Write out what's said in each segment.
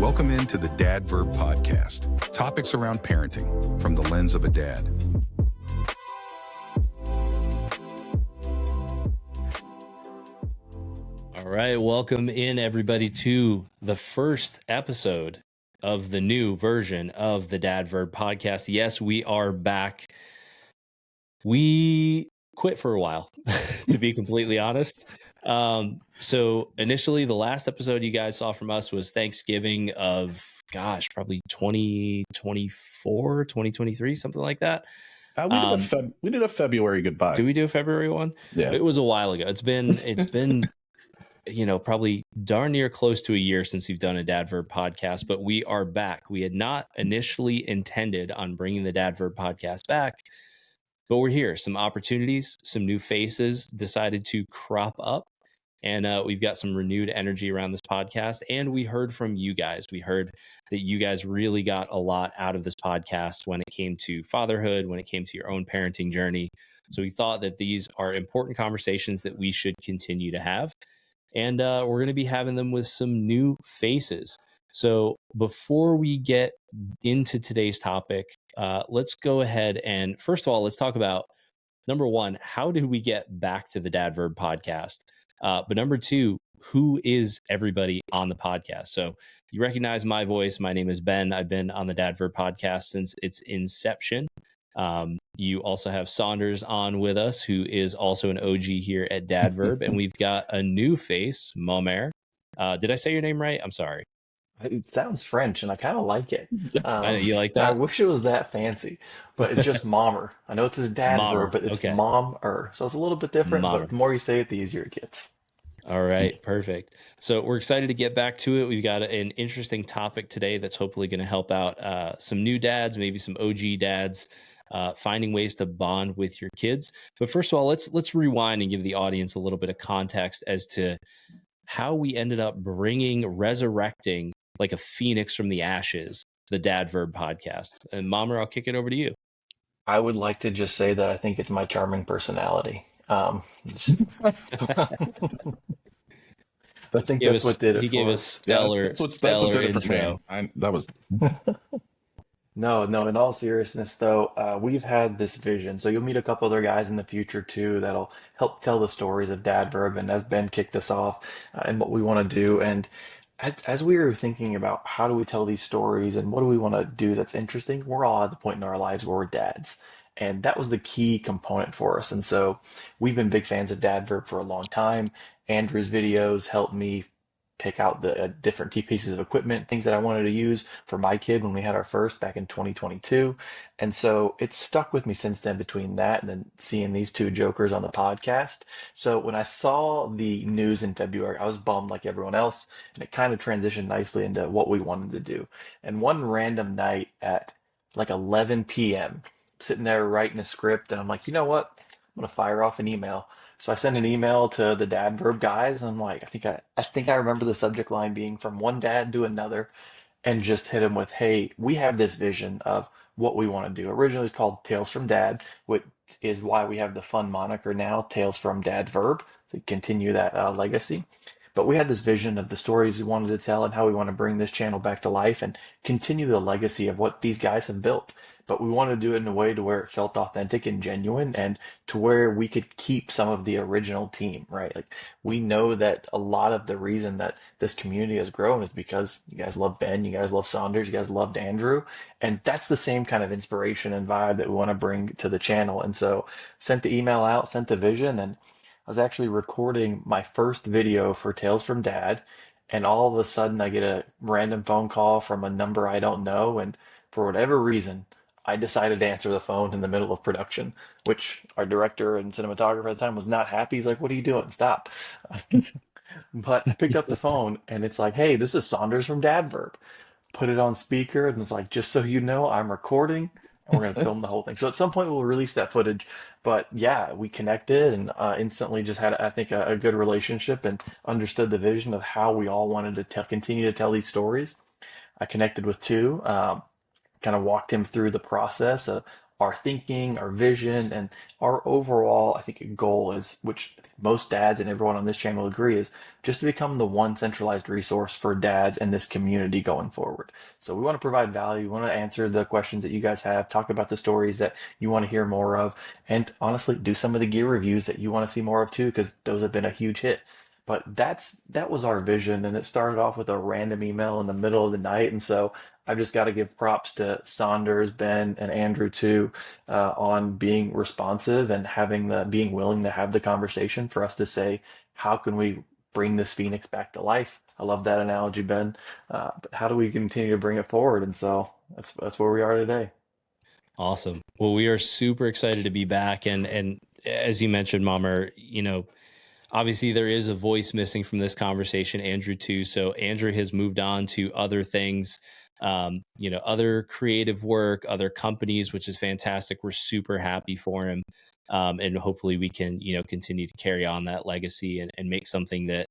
Welcome into the Dad Verb Podcast. Topics around parenting from the lens of a dad. All right, welcome in everybody to the first episode of the new version of the Dad Verb Podcast. Yes, we are back. We quit for a while, to be completely honest. So initially, the last episode you guys saw from us was Thanksgiving of, probably 2024, 2023, something like that. We did a February goodbye. Did we do a February one? Yeah. It was a while ago. It's been probably darn near close to a year since we've done a Dad Verb podcast, but we are back. We had not initially intended on bringing the Dad Verb podcast back, but we're here. Some opportunities, some new faces decided to crop up, and we've got some renewed energy around this podcast. And we heard from you guys. We heard that you guys really got a lot out of this podcast when it came to fatherhood, when it came to your own parenting journey. So we thought that these are important conversations that we should continue to have. And we're going to be having them with some new faces. So before we get into today's topic, let's go ahead and first of all, let's talk about number one, how did we get back to the Dad Verb podcast? But number two, who is everybody on the podcast? So you recognize my voice. My name is Ben. I've been on the Dad Verb podcast since its inception. You also have Saunders on with us, who is also an OG here at Dad Verb, and we've got a new face, Muamer. Did I say your name right? I'm sorry. It sounds French, and I kind of like it. I know you like that. I wish it was that fancy, but it's just Muamer. I know it's his dad verb, but it's Muamer, so it's a little bit different. But the more you say it, the easier it gets. All right, perfect. So we're excited to get back to it. We've got an interesting topic today that's hopefully going to help out some new dads, maybe some OG dads. Finding ways to bond with your kids. But first of all, let's rewind and give the audience a little bit of context as to how we ended up resurrecting like a phoenix from the ashes, the Dad Verb podcast. And Muamer, I'll kick it over to you. I would like to just say that I think it's my charming personality. I think that's what did it. He gave us stellar intro. That was. No, in all seriousness, though, we've had this vision. So you'll meet a couple other guys in the future, too, that'll help tell the stories of Dad Verb. And as Ben kicked us off and what we want to do. And as we were thinking about how do we tell these stories and what do we want to do that's interesting, we're all at the point in our lives where we're dads. And that was the key component for us. And so we've been big fans of Dad Verb for a long time. Andrew's videos helped me pick out the different pieces of equipment, things that I wanted to use for my kid when we had our first back in 2022. And so it's stuck with me since then between that and then seeing these two jokers on the podcast. So when I saw the news in February, I was bummed like everyone else, and it kind of transitioned nicely into what we wanted to do. And one random night at like 11 p.m., sitting there writing a script, and I'm like, you know what? I'm going to fire off an email. So I sent an email to the Dad Verb guys. And I'm like, I think I remember the subject line being from one dad to another, and just hit him with, hey, we have this vision of what we want to do. Originally it's called Tales from Dad, which is why we have the fun moniker now, Tales from Dad Verb, to continue that legacy. But we had this vision of the stories we wanted to tell and how we want to bring this channel back to life and continue the legacy of what these guys have built. But we want to do it in a way to where it felt authentic and genuine, and to where we could keep some of the original team, right? Like, we know that a lot of the reason that this community has grown is because you guys love Ben, you guys love Saunders, you guys loved Andrew. And that's the same kind of inspiration and vibe that we want to bring to the channel. And so sent the email out, sent the vision, and I was actually recording my first video for Tales from Dad, and all of a sudden I get a random phone call from a number I don't know, and for whatever reason, I decided to answer the phone in the middle of production, which our director and cinematographer at the time was not happy. He's like, what are you doing? Stop. But I picked up the phone, and it's like, hey, this is Saunders from Dad Verb. Put it on speaker, and it's like, just so you know, I'm recording. And we're going to film the whole thing. So at some point we'll release that footage. But yeah, we connected and instantly just had, I think, a good relationship and understood the vision of how we all wanted to continue to tell these stories. I connected with Tiu, kind of walked him through the process of our thinking, our vision, and our overall, I think, goal is, which I think most dads and everyone on this channel agree, is just to become the one centralized resource for dads in this community going forward. So we want to provide value. We want to answer the questions that you guys have, talk about the stories that you want to hear more of, and honestly, do some of the gear reviews that you want to see more of too, because those have been a huge hit. But that was our vision, and it started off with a random email in the middle of the night. And so I've just got to give props to Saunders, Ben, and Andrew too, on being responsive and having the being willing to have the conversation for us to say, how can we bring this Phoenix back to life? I love that analogy, Ben. But how do we continue to bring it forward? And so that's where we are today. Awesome. Well, we are super excited to be back, and as you mentioned, Muamer, obviously there is a voice missing from this conversation, Andrew too. So Andrew has moved on to other things, other creative work, other companies, which is fantastic. We're super happy for him. And hopefully we can, continue to carry on that legacy and make something that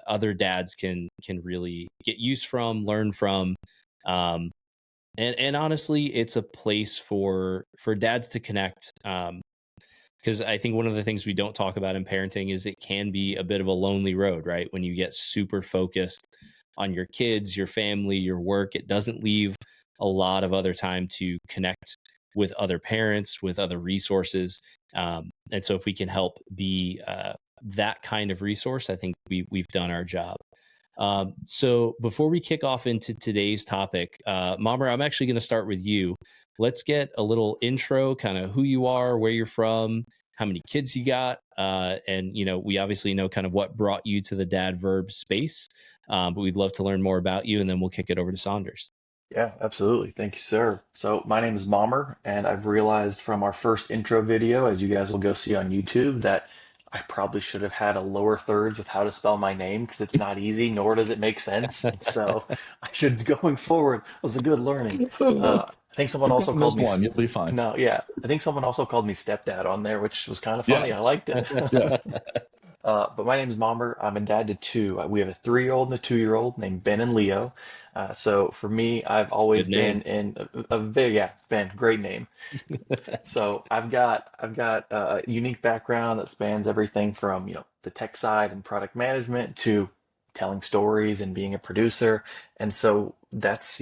other dads can really get use from, learn from. And honestly, it's a place for dads to connect. Because I think one of the things we don't talk about in parenting is it can be a bit of a lonely road, right? When you get super focused on your kids, your family, your work, it doesn't leave a lot of other time to connect with other parents, with other resources. And so if we can help be that kind of resource, I think we've done our job. So before we kick off into today's topic, Muamer, I'm actually going to start with you. Let's get a little intro, kind of who you are, where you're from, how many kids you got. And, we obviously know kind of what brought you to the Dad Verb space, but we'd love to learn more about you, and then we'll kick it over to Saunders. Yeah, absolutely. Thank you, sir. So my name is Muamer, and I've realized from our first intro video, as you guys will go see on YouTube, that I probably should have had a lower thirds with how to spell my name because it's not easy, nor does it make sense. And so I should, going forward, was a good learning. I think someone also called me. You'll be fine. No, yeah. I think someone also called me stepdad on there, which was kind of funny. Yeah. I liked it. Yeah. But my name is Muamer. I'm a dad to two. We have a 3-year-old and a 2-year-old named Ben and Leo. So for me, I've always been in a very, yeah, Ben, great name. So I've got a unique background that spans everything from, the tech side and product management to telling stories and being a producer. And so that's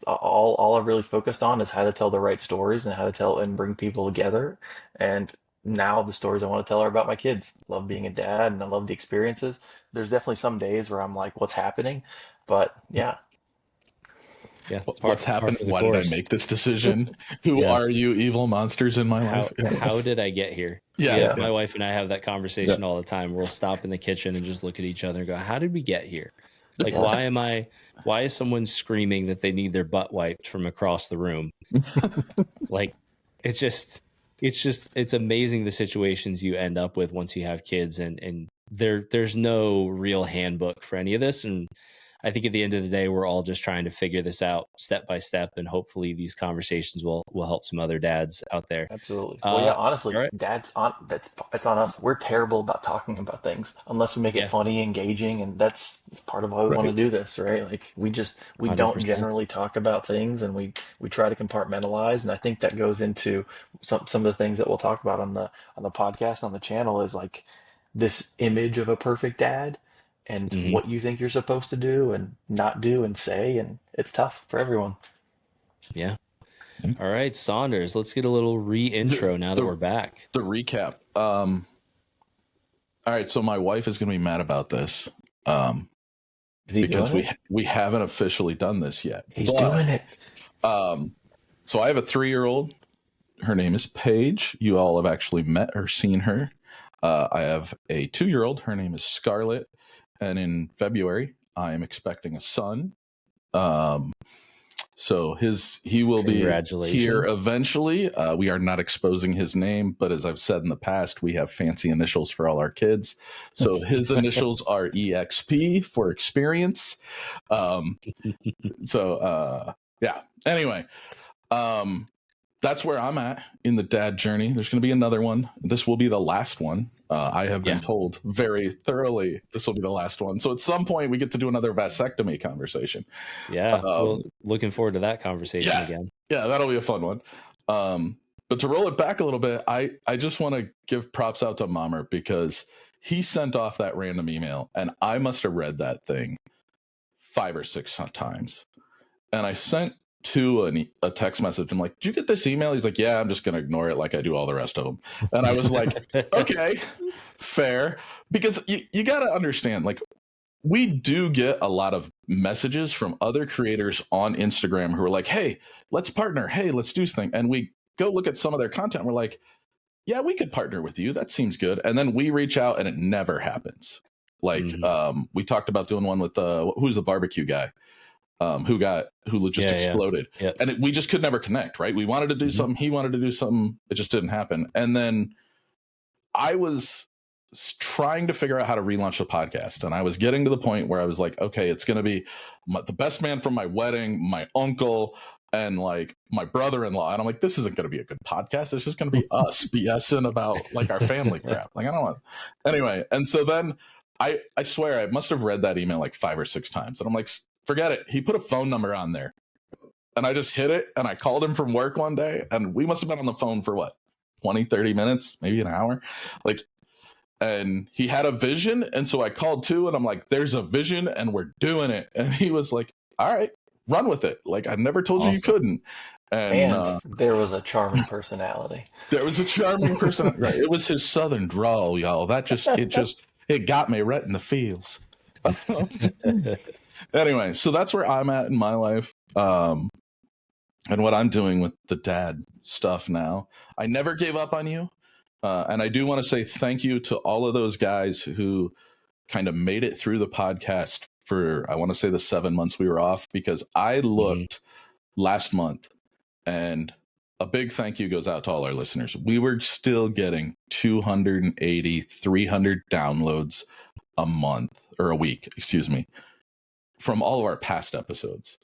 all I've really focused on is how to tell the right stories and how to tell and bring people together. And now the stories I want to tell are about my kids. Love being a dad and I love the experiences. There's definitely some days where I'm like, what's happening? But yeah. Yeah, what's happened? Why did I make this decision? Who are you, evil monsters in my life? How did I get here? Yeah. My wife and I have that conversation all the time. We'll stop in the kitchen and just look at each other and go, how did we get here? Like, why is someone screaming that they need their butt wiped from across the room? Like, it's amazing the situations you end up with once you have kids, and there's no real handbook for any of this. And I think at the end of the day, we're all just trying to figure this out step by step, and hopefully these conversations will help some other dads out there. Absolutely. Well, yeah, honestly, right. it's on us. We're terrible about talking about things unless we make it funny, engaging, and that's part of why we want to do this, right? Like we 100%. Don't generally talk about things, and we try to compartmentalize, and I think that goes into some of the things that we'll talk about on the podcast on the channel is like this image of a perfect dad. And what you think you're supposed to do and not do and say, and it's tough for everyone. Yeah. All right, Saunders, let's get a little re-intro now that we're back. The recap. All right, so my wife is going to be mad about this because we haven't officially done this yet. He's doing it. So I have a 3-year-old. Her name is Paige. You all have actually met or seen her. I have a 2-year-old. Her name is Scarlett. And in February, I am expecting a son. So he will be here eventually. We are not exposing his name, but as I've said in the past, we have fancy initials for all our kids. So his initials are EXP for experience. Yeah. Anyway, that's where I'm at in the dad journey. There's going to be another one. This will be the last one. I have been told very thoroughly this will be the last one. So at some point we get to do another vasectomy conversation. Yeah. Well, looking forward to that conversation again. Yeah, that'll be a fun one. But to roll it back a little bit, I just want to give props out to Muamer because he sent off that random email and I must have read that thing 5 or 6 times. And I sent to a text message. I'm like, did you get this email? He's like, yeah, I'm just going to ignore it like I do all the rest of them. And I was like, okay, fair. Because you got to understand, like, we do get a lot of messages from other creators on Instagram who are like, hey, let's partner. Hey, let's do this thing. And we go look at some of their content. And we're like, yeah, we could partner with you. That seems good. And then we reach out and it never happens. Like, we talked about doing one with who's the barbecue guy who just exploded. Yeah. And we just could never connect, right? We wanted to do something. He wanted to do something. It just didn't happen. And then I was trying to figure out how to relaunch the podcast. And I was getting to the point where I was like, okay, it's going to be the best man from my wedding, my uncle, and like my brother-in-law. And I'm like, this isn't going to be a good podcast. It's just going to be us BSing about like our family crap. Like, I don't want. Anyway. And so then I swear I must have read that email like 5 or 6 times. And I'm like, forget it. He put a phone number on there. And I just hit it. And I called him from work one day. And we must have been on the phone for what, 20, 30 minutes, maybe an hour. Like, and he had a vision. And so I called too. And I'm like, there's a vision and we're doing it. And he was like, all right, run with it. Like, I never told you you couldn't. And there was a charming personality. There was a charming person. Right. It was his southern drawl, y'all. It got me right in the feels. Anyway, so that's where I'm at in my life. And what I'm doing with the dad stuff now. I never gave up on you. And I do want to say thank you to all of those guys who kind of made it through the podcast for, I want to say, the 7 months we were off, because I looked last month, and a big thank you goes out to all our listeners. We were still getting 280, 300 downloads a month, or a week, excuse me, from all of our past episodes.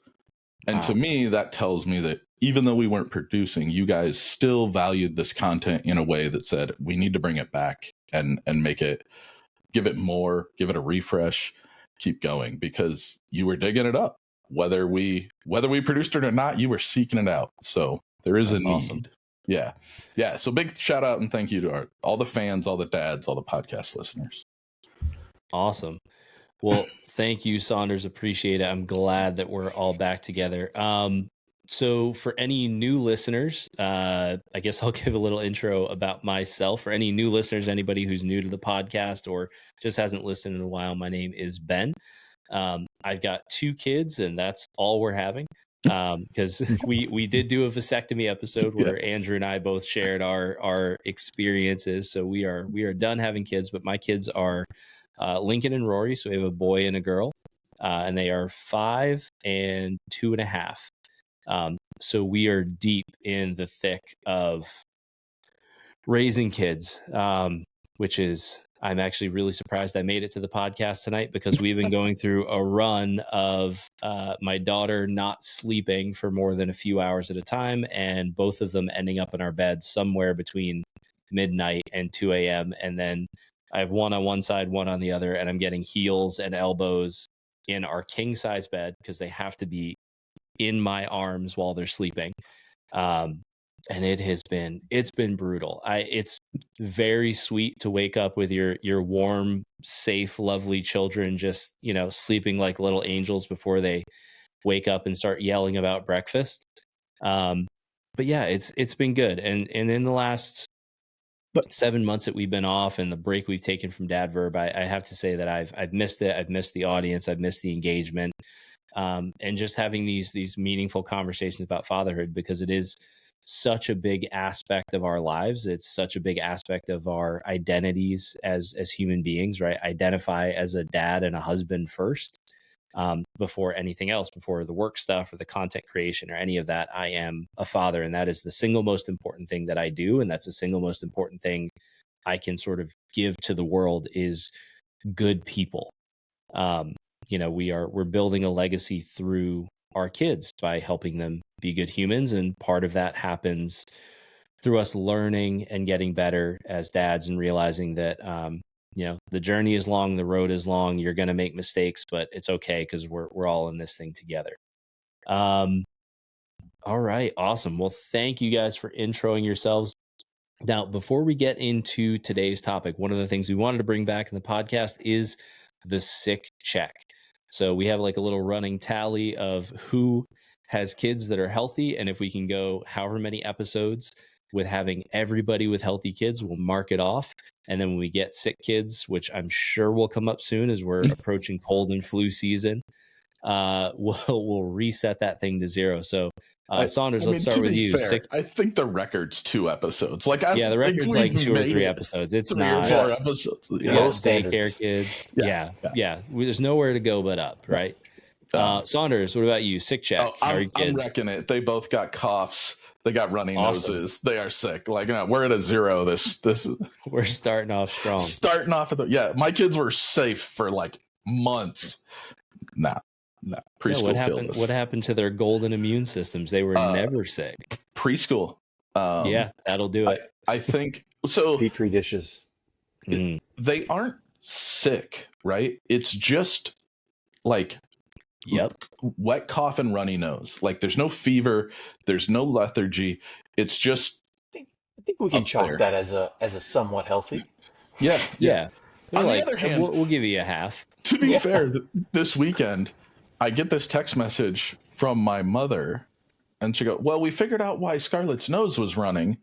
And to me, that tells me that even though we weren't producing, you guys still valued this content in a way that said, we need to bring it back and make it, give it more, give it a refresh, keep going, because you were digging it up. Whether we produced it or not, you were seeking it out. So there is a need. Awesome. Yeah. Yeah. So big shout out and thank you to all the fans, all the dads, all the podcast listeners. Awesome. Well, thank you, Saunders. Appreciate it. I'm glad that we're all back together. So for any new listeners, I guess I'll give a little intro about myself. For any new listeners, anybody who's new to the podcast or just hasn't listened in a while, my name is Ben. I've got 2 kids, and that's all we're having. Because we did do a vasectomy episode where Andrew and I both shared our experiences. So we are done having kids, but my kids are Lincoln and Rory. So we have a boy and a girl, and they are 5 and 2.5. So we are deep in the thick of raising kids, which is, I'm actually really surprised I made it to the podcast tonight, because we've been going through a run of my daughter not sleeping for more than a few hours at a time, and both of them ending up in our bed somewhere between midnight and 2 a.m. And then I have one on one side, one on the other, and I'm getting heels and elbows in our king size bed because they have to be in my arms while they're sleeping. And it's been brutal. It's very sweet to wake up with your warm, safe, lovely children just, sleeping like little angels before they wake up and start yelling about breakfast. But yeah, it's been good. And in the last 7 months that we've been off and the break we've taken from Dad Verb, I have to say that I've missed it. I've missed the audience. I've missed the engagement, and just having these meaningful conversations about fatherhood, because it is such a big aspect of our lives. It's such a big aspect of our identities as human beings, right? Identify as a dad and a husband first, before anything else, before the work stuff or the content creation or any of that. I am a father, and that is the single most important thing that I do. And that's the single most important thing I can sort of give to the world is good people. We're building a legacy through our kids by helping them be good humans. And part of that happens through us learning and getting better as dads and realizing that, the journey is long, the road is long, you're going to make mistakes, but it's okay because we're all in this thing together. All right. Awesome. Well, thank you guys for introing yourselves. Now, before we get into today's topic, one of the things we wanted to bring back in the podcast is the sick check. So we have like a little running tally of who has kids that are healthy. And if we can go however many episodes with having everybody with healthy kids, we'll mark it off. And then when we get sick kids, which I'm sure will come up soon as we're approaching cold and flu season, we'll reset that thing to 0. So Saunders, let's start with you. Fair, I think the record's 2 episodes. Like, the record's like 2 or 3 episodes. It's 3 not or 4 episodes. Most daycare kids. Yeah. There's nowhere to go but up, right? Saunders, what about you? Sick check. I'm wrecking it. They both got coughs. They got runny noses. They are sick. Like, we're at a 0. This we're starting off strong. Starting off at my kids were safe for like months. Nah. Preschool. What happened to their golden immune systems? They were never sick. Preschool. That'll do it. I think so. Petri dishes. They aren't sick, right? It's just like wet cough and runny nose. Like, there's no fever, there's no lethargy. It's just. I think we can chalk that as a somewhat healthy. Yeah. On the other hand, we'll give you a half. To be fair, this weekend, I get this text message from my mother, and she goes, "Well, we figured out why Scarlett's nose was running.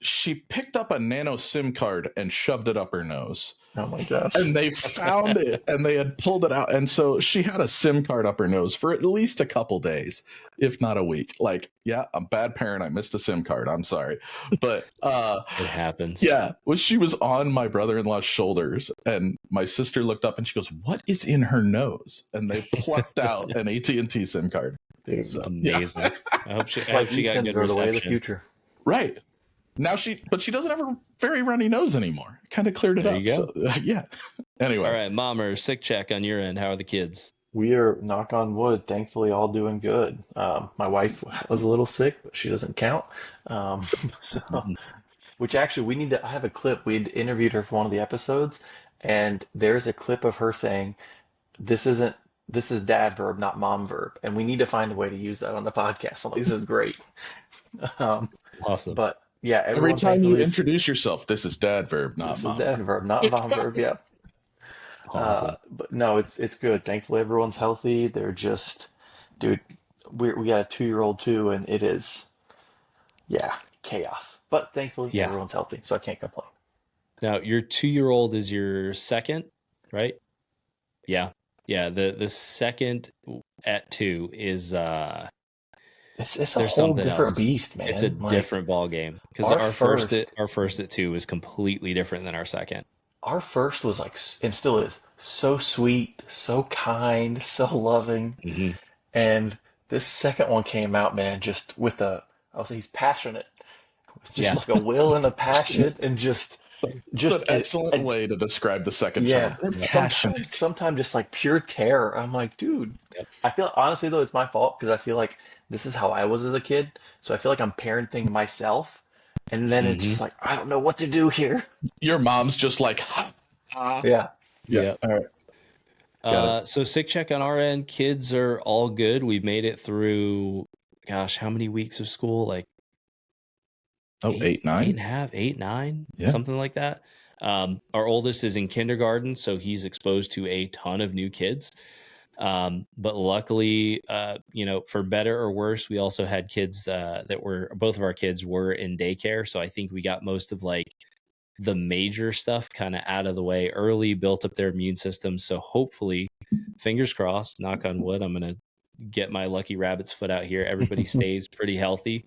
She picked up a nano SIM card and shoved it up her nose." Oh my gosh. And they found it, and they had pulled it out. And so she had a SIM card up her nose for at least a couple days, if not a week. Like, I'm a bad parent. I missed a SIM card. I'm sorry. But it happens. Yeah. Well, she was on my brother-in-law's shoulders, and my sister looked up and she goes, "What is in her nose?" And they plucked out an AT&T SIM card. It's amazing. I hope she got good reception. The way of the future. Right. Now she doesn't have a very runny nose anymore. Kind of cleared it up. You go. So, Anyway. All right, Muamer, sick check on your end. How are the kids? We are, knock on wood, thankfully all doing good. My wife was a little sick, but she doesn't count. Which actually I have a clip. We'd interviewed her for one of the episodes, and there's a clip of her saying, this is dad verb, not mom verb. And we need to find a way to use that on the podcast. I'm like, this is great. Awesome. But yeah, every time you introduce yourself, this is dad verb, not mom. This is dad verb, not mom verb. Yeah. Awesome. But no, it's good. Thankfully, everyone's healthy. They're just, dude, we got a 2-year-old too, and it is, chaos. But thankfully, everyone's healthy, so I can't complain. Now, your 2-year-old is your second, right? Yeah. The second at 2 is it's a whole different beast, man. It's a different ball game, because our first at 2 is completely different than our second. Our first was like, and still is, so sweet, so kind, so loving. Mm-hmm. And this second one came out, man, just with I'll say he's passionate. Just like a will and a passion, and just an excellent way to describe the second child. Sometimes just like pure terror. I'm like, dude, I feel, honestly though, it's my fault, because I feel like this is how I was as a kid. So I feel like I'm parenting myself. And then it's just like, I don't know what to do here. Your mom's just like, Yeah. All right. So sick check on our end. Kids are all good. We've made it through, gosh, how many weeks of school? Like 8, 9? 8, 9, something like that. Our oldest is in kindergarten, so he's exposed to a ton of new kids. But luckily, for better or worse, we also had kids both of our kids were in daycare. So I think we got most of like the major stuff kind of out of the way early, built up their immune system. So hopefully, fingers crossed, knock on wood, I'm going to get my lucky rabbit's foot out here. Everybody stays pretty healthy.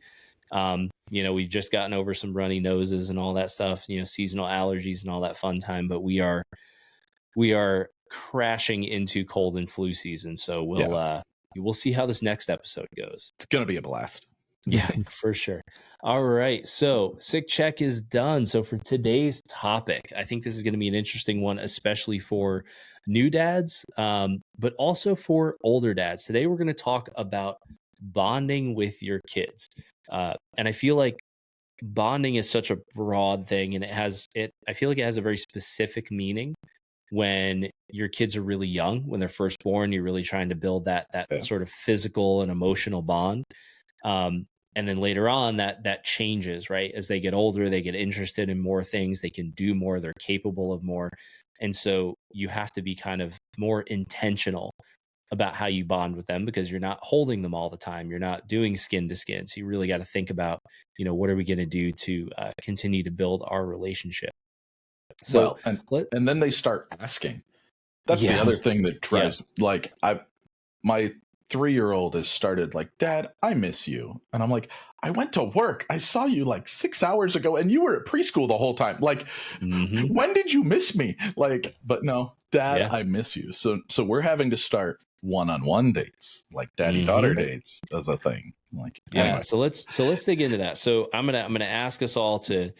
We've just gotten over some runny noses and all that stuff, seasonal allergies and all that fun time, but we are crashing into cold and flu season. So we'll see how this next episode goes. It's going to be a blast. Yeah, for sure. All right. So sick check is done. So for today's topic, I think this is going to be an interesting one, especially for new dads, but also for older dads. Today, we're going to talk about bonding with your kids. And I feel like bonding is such a broad thing, and I feel like it has a very specific meaning when your kids are really young. When they're first born, you're really trying to build that sort of physical and emotional bond. And then later on that changes, right? As they get older, they get interested in more things, they can do more, they're capable of more. And so you have to be kind of more intentional about how you bond with them, because you're not holding them all the time. You're not doing skin to skin. So you really got to think about, what are we going to do to continue to build our relationship? So, and then they start asking. That's the other thing that drives, my 3-year-old has started like, Dad, I miss you. And I'm like, I went to work. I saw you like 6 hours ago and you were at preschool the whole time. Like, when did you miss me? Like, but no, Dad, I miss you. So we're having to start one-on-one dates, like daddy-daughter dates as a thing. Like, anyway. So let's dig into that. So I'm gonna ask us all to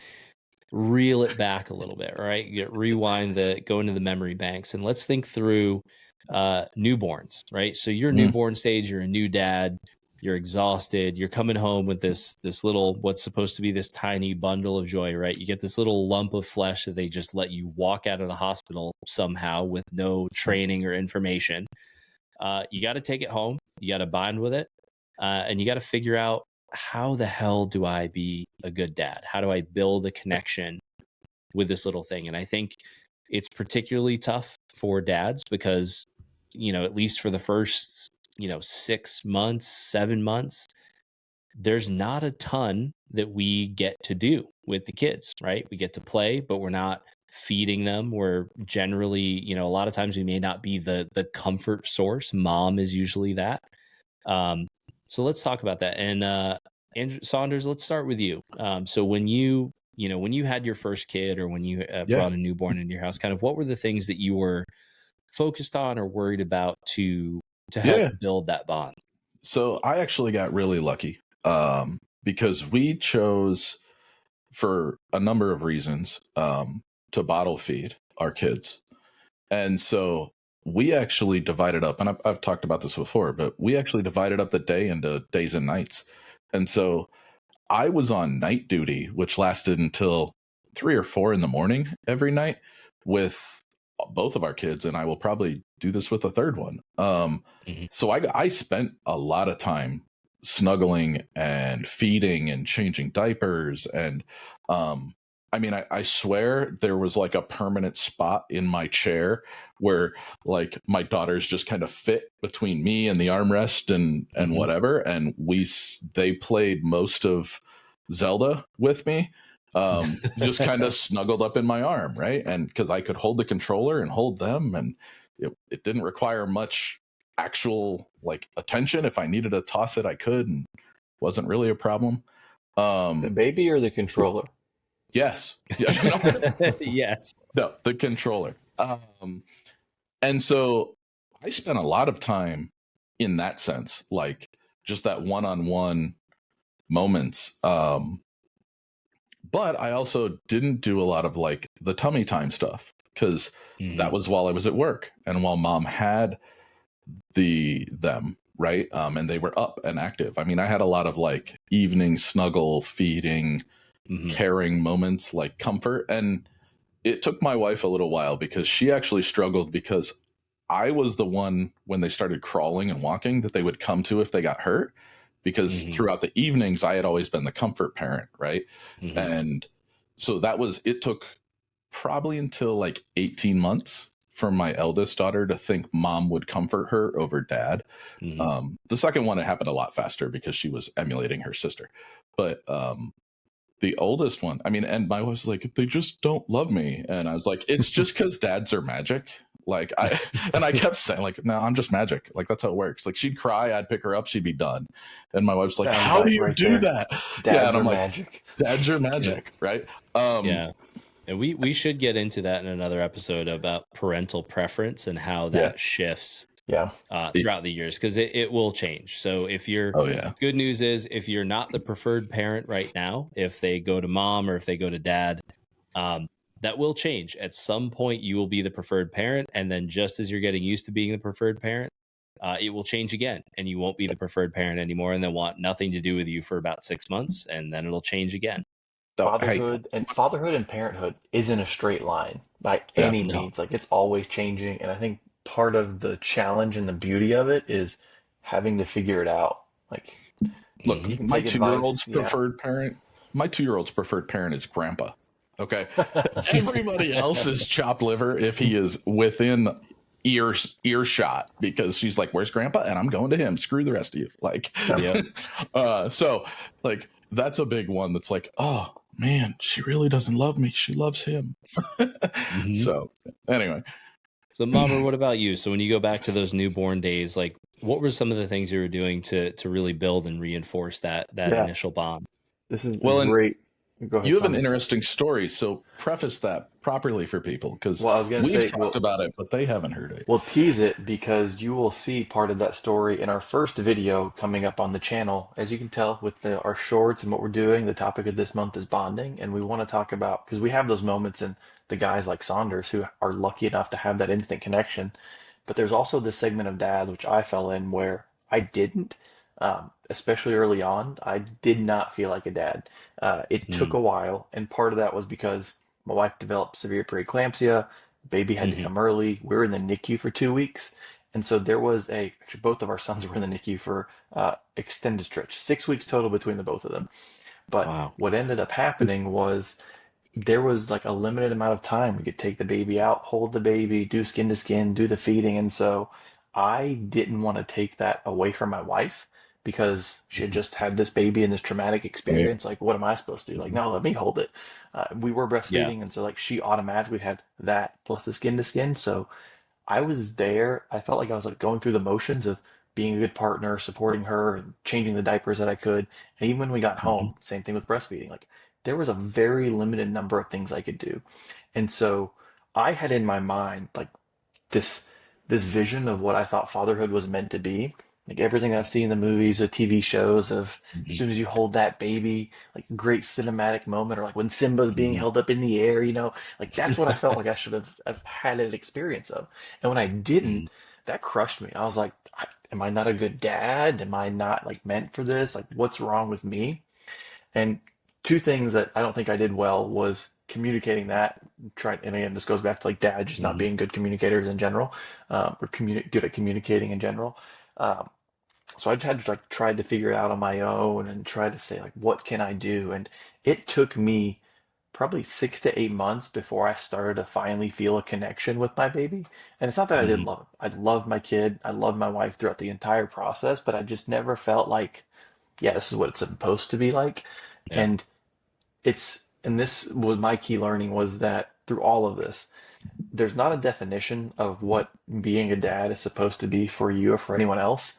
reel it back a little bit, right? Go into the memory banks, and let's think through newborns, right? So your newborn stage, you're a new dad, you're exhausted, you're coming home with this little, what's supposed to be this tiny bundle of joy, right? You get this little lump of flesh that they just let you walk out of the hospital somehow with no training or information. You got to take it home, you got to bond with it, and you got to figure out, how the hell do I be a good dad? How do I build a connection with this little thing? And I think it's particularly tough for dads because, at least for the first, 6 months, 7 months, there's not a ton that we get to do with the kids, right? We get to play, but we're not feeding them. We're generally, a lot of times we may not be the comfort source. Mom is usually that. So let's talk about that. And Andrew Saunders, let's start with you. So when you had your first kid, or when you brought a newborn into your house, kind of what were the things that you were focused on or worried about to help build that bond? So I actually got really lucky because we chose, for a number of reasons, to bottle feed our kids. And so we actually divided up, and I've talked about this before, but we actually divided up the day into days and nights. And so I was on night duty, which lasted until 3 or 4 in the morning every night with both of our kids. And I will probably do this with a third one. So I spent a lot of time snuggling and feeding and changing diapers. And I swear there was like a permanent spot in my chair where like my daughters just kind of fit between me and the armrest and whatever. And they played most of Zelda with me, just kind of snuggled up in my arm. Right. And because I could hold the controller and hold them, and it didn't require much actual like attention. If I needed to toss it, I could, and wasn't really a problem. The baby or the controller? Yes. Yeah. Yes. No, the controller. And so I spent a lot of time in that sense, like just that one-on-one moments. But I also didn't do a lot of like the tummy time stuff, because that was while I was at work and while Mom had them, right? And they were up and active. I had a lot of like evening snuggle, feeding, caring moments, like comfort. And it took my wife a little while because she actually struggled, because I was the one, when they started crawling and walking, that they would come to if they got hurt, because throughout the evenings I had always been the comfort parent, right? And so it took probably until like 18 months for my eldest daughter to think Mom would comfort her over Dad. The second one, it happened a lot faster because she was emulating her sister. But the oldest one, and my wife was like, they just don't love me. And I was like, it's just because dads are magic. Like I kept saying like, no, I'm just magic. Like, that's how it works. Like, she'd cry, I'd pick her up, she'd be done. And my wife's like, how do you do that? Dads are magic. Dads are magic. Right. Yeah. And we should get into that in another episode about parental preference and how that shifts throughout the years, because it will change. So if you're good news is, if you're not the preferred parent right now, if they go to Mom or if they go to Dad, that will change. At some point you will be the preferred parent, and then just as you're getting used to being the preferred parent, it will change again, and you won't be the preferred parent anymore, and they'll want nothing to do with you for about 6 months, and then it'll change again. Fatherhood and parenthood isn't a straight line by any means. Like, it's always changing, and I think part of the challenge and the beauty of it is having to figure it out. Like, Look, Mhm. my Take 2-year-old's advice. Yeah. preferred parent. My 2-year-old's preferred parent is grandpa. Okay, everybody else is chopped liver if he is within earshot, because she's like, "Where's grandpa?" And I'm going to him. Screw the rest of you. Like, Yep. so like that's a big one. That's like, oh man, she really doesn't love me. She loves him. Mhm. So anyway, So, Muamer, what about you? So, when you go back to those newborn days, like, what were some of the things you were doing to really build and reinforce that Yeah. initial bond? This is well, and great. Go ahead, you have an Saunders. interesting story, so preface that properly for people, because Well, I was going to we've say, talked about it, but they haven't heard it. we'll tease it because you will see part of that story in our first video coming up on the channel. As you can tell with our shorts and what we're doing, the topic of this month is bonding. And we want to talk about, because we have those moments in the guys like Saunders who are lucky enough to have that instant connection. But there's also this segment of dads, which I fell in, where I didn't, especially early on. I did not feel like a dad. It took Mm. a while. And part of that was because my wife developed severe preeclampsia. Baby had to Mhm. come early. We were in the NICU for 2 weeks. And so there was actually, both of our sons were in the NICU for extended stretch, 6 weeks total between the both of them. But Wow. what ended up happening was there was like a limited amount of time we could take the baby out, hold the baby, do skin to skin, do the feeding. And so I didn't want to take that away from my wife because she had Mhm. just had this baby and this traumatic Right. experience. Like, what am I supposed to do? Like, Mhm. no, let me hold it. We were Yeah. breastfeeding. And so, like, she automatically had that plus the skin to skin. So I was there. I felt like I was like going through the motions of being a good partner, supporting her, and changing the diapers that I could. And even when we got Mhm. home, same thing with breastfeeding. Like there was a very limited number of things I could do. And so I had in my mind like this this vision of what I thought fatherhood was meant to be. Like everything that I've seen in the movies, the TV shows of as Mhm. soon as you hold that baby, like great cinematic moment, or like when Simba's being Mhm. held up in the air, like that's what I felt like I should have had an experience of. And when I didn't, Mhm. that crushed me. I was like, am I not a good dad? Am I not like meant for this? Like, what's wrong with me? And two things that I don't think I did well was communicating that. And again, this goes back to like dad just not Mhm. being good communicators in general, or good at communicating in general. Um, so I just had to like tried to figure it out on my own and try to say like, what can I do? And it took me probably 6 to 8 months before I started to finally feel a connection with my baby. And it's not that I didn't Mhm. love him. I loved my kid. I loved my wife throughout the entire process, but I just never felt like, yeah, this is what it's supposed to be like. Yeah. And and this was my key learning was that through all of this, there's not a definition of what being a dad is supposed to be for you or for anyone else.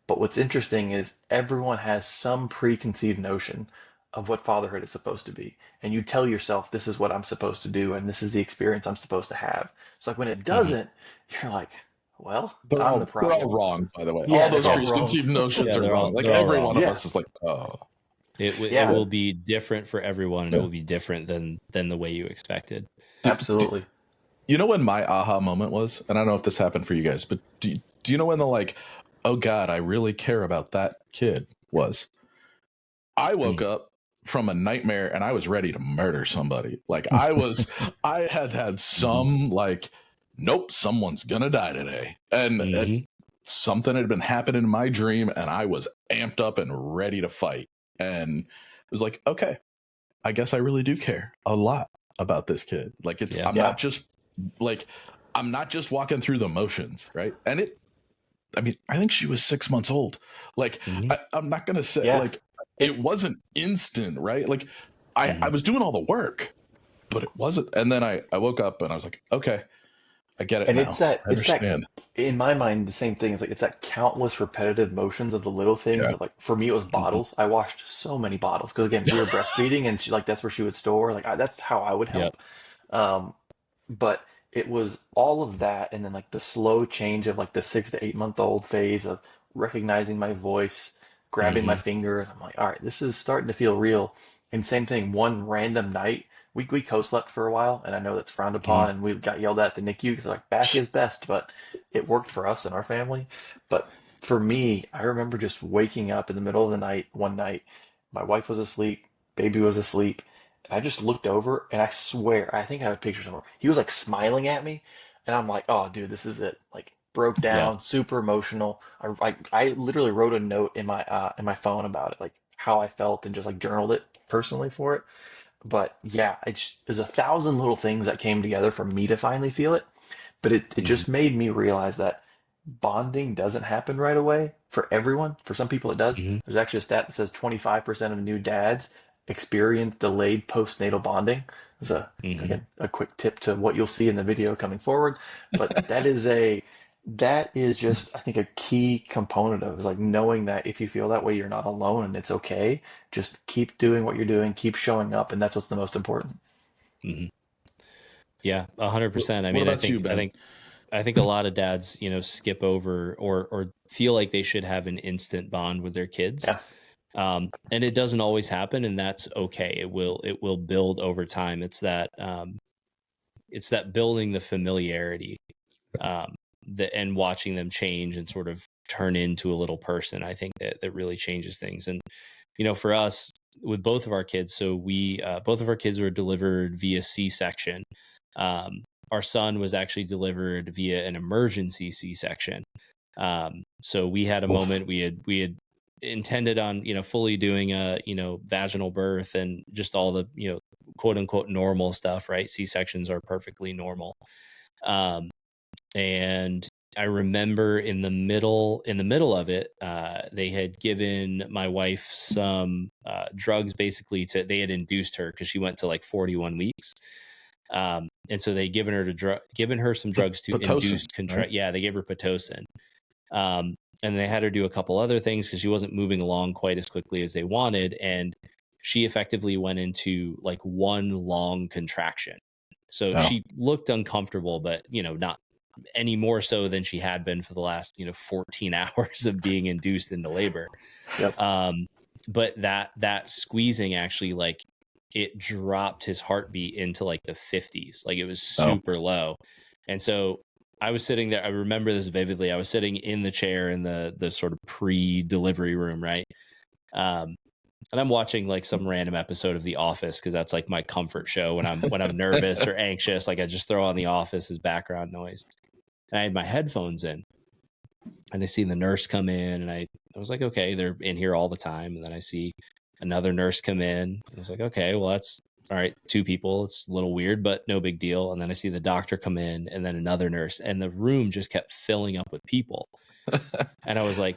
But what's interesting is everyone has some preconceived notion of what fatherhood is supposed to be. And you tell yourself, this is what I'm supposed to do, and this is the experience I'm supposed to have. So like when it Mhm. doesn't, you're like, well, They're I'm the all problem. wrong, by the way. All Yeah, they're those all Yeah. wrong. preconceived notions Yeah. are wrong. Like They're all every one wrong. of Yeah, us is like, oh, It yeah, will be different for everyone, and it yeah. will be different than the way you expected. Do absolutely. you know when my aha moment was? And I don't know if this happened for you guys, but do you know when the like, oh God, I really care about that kid was? I woke Mm. up from a nightmare and I was ready to murder somebody. Like I had Mhm. some like, nope, someone's gonna die today, and Mhm. something had been happening in my dream, and I was amped up and ready to fight, and it was like, okay, I guess I really do care a lot about this kid. Like Yeah. Yeah. like I'm not just walking through the motions, right? And I mean, I think she was 6 months old. Like, Mhm. I'm not gonna say Yeah. like It it wasn't instant, right? Like, I Mhm. was doing all the work, but it wasn't. And then I woke up and I was like, okay, I get it and it's now. that I it's that understand. in my mind the same thing. It's like it's that countless repetitive motions of the little things Yeah. of like for me it was Mhm. bottles. I washed so many bottles because again we were breastfeeding and she like that's where she would store that's how I would Yep. help. Um, but it was all of that and then like the slow change of like the 6 to 8 month old phase of recognizing my voice, grabbing my Mhm. finger, and I'm like, all right, this is starting to feel real. And same thing, one random night, we co-slept for a while, and I know that's frowned Mhm. upon, and we got yelled at the NICU because like back is best, but it worked for us and our family. But for me, I remember just waking up in the middle of the night one night, my wife was asleep, baby was asleep, and I just looked over, and I swear, I think I have a picture somewhere. He was like smiling at me, and I'm like, oh, dude, this is it. Like broke Yeah. down, super emotional. I literally wrote a note in my phone about it, like how I felt, and just like journaled it personally for it. But yeah, there's a thousand little things that came together for me to finally feel it. But it Mhm. just made me realize that bonding doesn't happen right away for everyone. For some people, it does. Mhm. There's actually a stat that says 25% of new dads experience delayed postnatal bonding. There's Mhm. again, a quick tip to what you'll see in the video coming forward. But that is just, I think, a key component of it, is like knowing that if you feel that way, you're not alone and it's okay. Just keep doing what you're doing, keep showing up, and that's what's the most important. Mhm. Yeah, 100%. I What mean, about you, Ben? I think a lot of dads, skip over or feel like they should have an instant bond with their kids. Yeah. And it doesn't always happen, and that's okay. It will build over time. It's that building the familiarity, um, and watching them change and sort of turn into a little person. I think that really changes things. And for us, with both of our kids, so we both of our kids were delivered via C-section. Our son was actually delivered via an emergency C-section. So we had a moment. We had intended on fully doing a vaginal birth and just all the quote unquote normal stuff, right? C-sections are perfectly normal. And I remember in the middle of it, they had given my wife some drugs. Basically, they had induced her because she went to like 41 weeks, and so they given her some drugs to Pitocin, induce contract. right? Yeah, they gave her pitocin, and they had her do a couple other things because she wasn't moving along quite as quickly as they wanted, and she effectively went into like one long contraction. So Oh. she looked uncomfortable, but not any more so than she had been for the last 14 hours of being induced into labor. Yep. But that squeezing actually, like, it dropped his heartbeat into like the 50s. Like, it was super low. And so I was sitting there, I remember this vividly, I was sitting in the chair in the sort of pre-delivery room, right? And I'm watching like some random episode of The Office because that's like my comfort show when I'm nervous or anxious. Like, I just throw on The Office as background noise. And I had my headphones in, and I see the nurse come in, and I was like, okay, they're in here all the time. And then I see another nurse come in, and I was like, okay, well, that's all right. 2 people. It's a little weird, but no big deal. And then I see the doctor come in, and then another nurse, and the room just kept filling up with people. And I was like,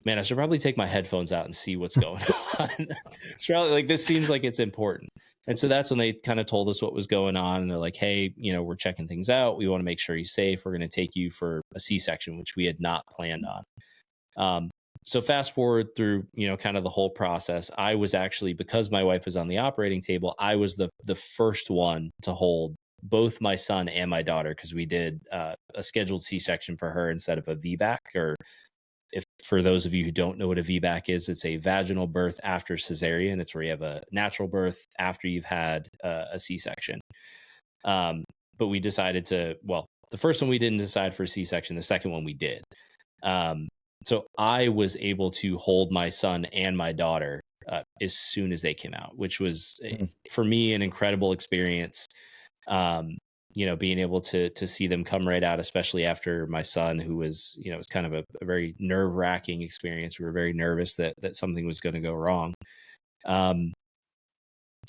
man, I should probably take my headphones out and see what's going on. It's probably like, this seems like it's important. And so that's when they kind of told us what was going on. And they're like, hey, we're checking things out. We want to make sure he's safe. We're going to take you for a C-section, which we had not planned on. So fast forward through, kind of the whole process. I was actually, because my wife was on the operating table, I was the first one to hold both my son and my daughter, because we did a scheduled C-section for her instead of a VBAC, or, if for those of you who don't know what a VBAC is, it's a vaginal birth after cesarean. It's where you have a natural birth after you've had a C-section. But we decided the first one we didn't decide for a C-section. The second one we did. So I was able to hold my son and my daughter as soon as they came out, which was for me an incredible experience. Being able to see them come right out, especially after my son, who was, it was kind of a very nerve-wracking experience. We were very nervous that something was going to go wrong. And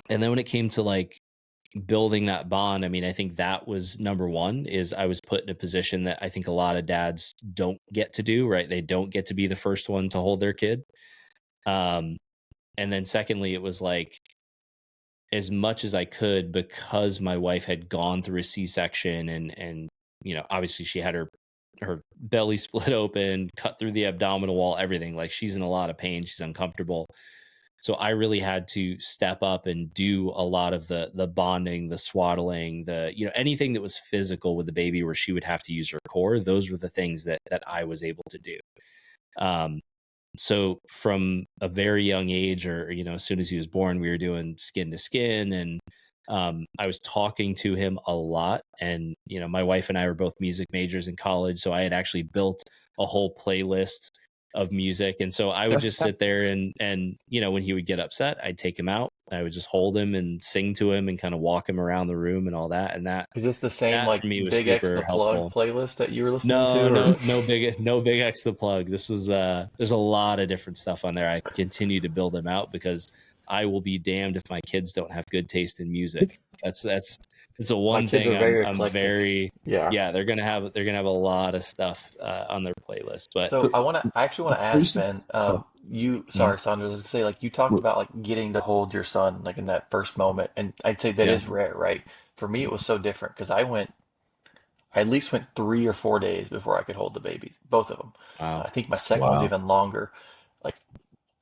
then when it came to like building that bond, I mean, I think that was number one, is I was put in a position that I think a lot of dads don't get to do, right? They don't get to be the first one to hold their kid. And then secondly, it was like, as much as I could, because my wife had gone through a C-section and obviously she had her belly split open, cut through the abdominal wall, everything. Like, she's in a lot of pain, she's uncomfortable. So I really had to step up and do a lot of the bonding, the swaddling, anything that was physical with the baby where she would have to use her core. Those were the things that I was able to do. So from a very young age, or, as soon as he was born, we were doing skin to skin, and I was talking to him a lot. And, my wife and I were both music majors in college. So I had actually built a whole playlist of music. And so I would just sit there and, when he would get upset, I'd take him out, I would just hold him and sing to him and kind of walk him around the room and all that. And Is this the same that like for me was Big X super the Plug helpful. playlist that you were listening No, to? Or? no big X the Plug. This was there's a lot of different stuff on there. I continue to build them out because I will be damned if my kids don't have good taste in music. That's it's a one My kids thing are very I'm eclectic. very Yeah. they're gonna have a lot of stuff on their playlist. But So I actually want to ask Ben, Oh, Mhm. Saunders, I was gonna say, like, you talked about like getting to hold your son like in that first moment, and I'd say that yeah, is rare, right? For me, it was so different because I at least went 3 or 4 days before I could hold the babies, both of them. wow, I think my second was wow. even longer. Like,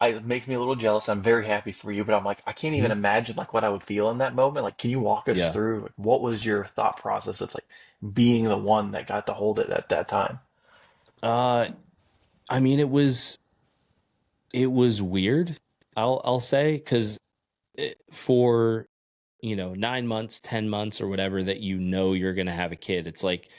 it makes me a little jealous. I'm very happy for you, but I'm like, I can't even Mhm. imagine like what I would feel in that moment. Like, can you walk us Yeah. through like, what was your thought process of like being the one that got to hold it at that time? I mean, it was weird. I'll say because for 9 months, 10 months, or whatever that you're gonna have a kid, it's like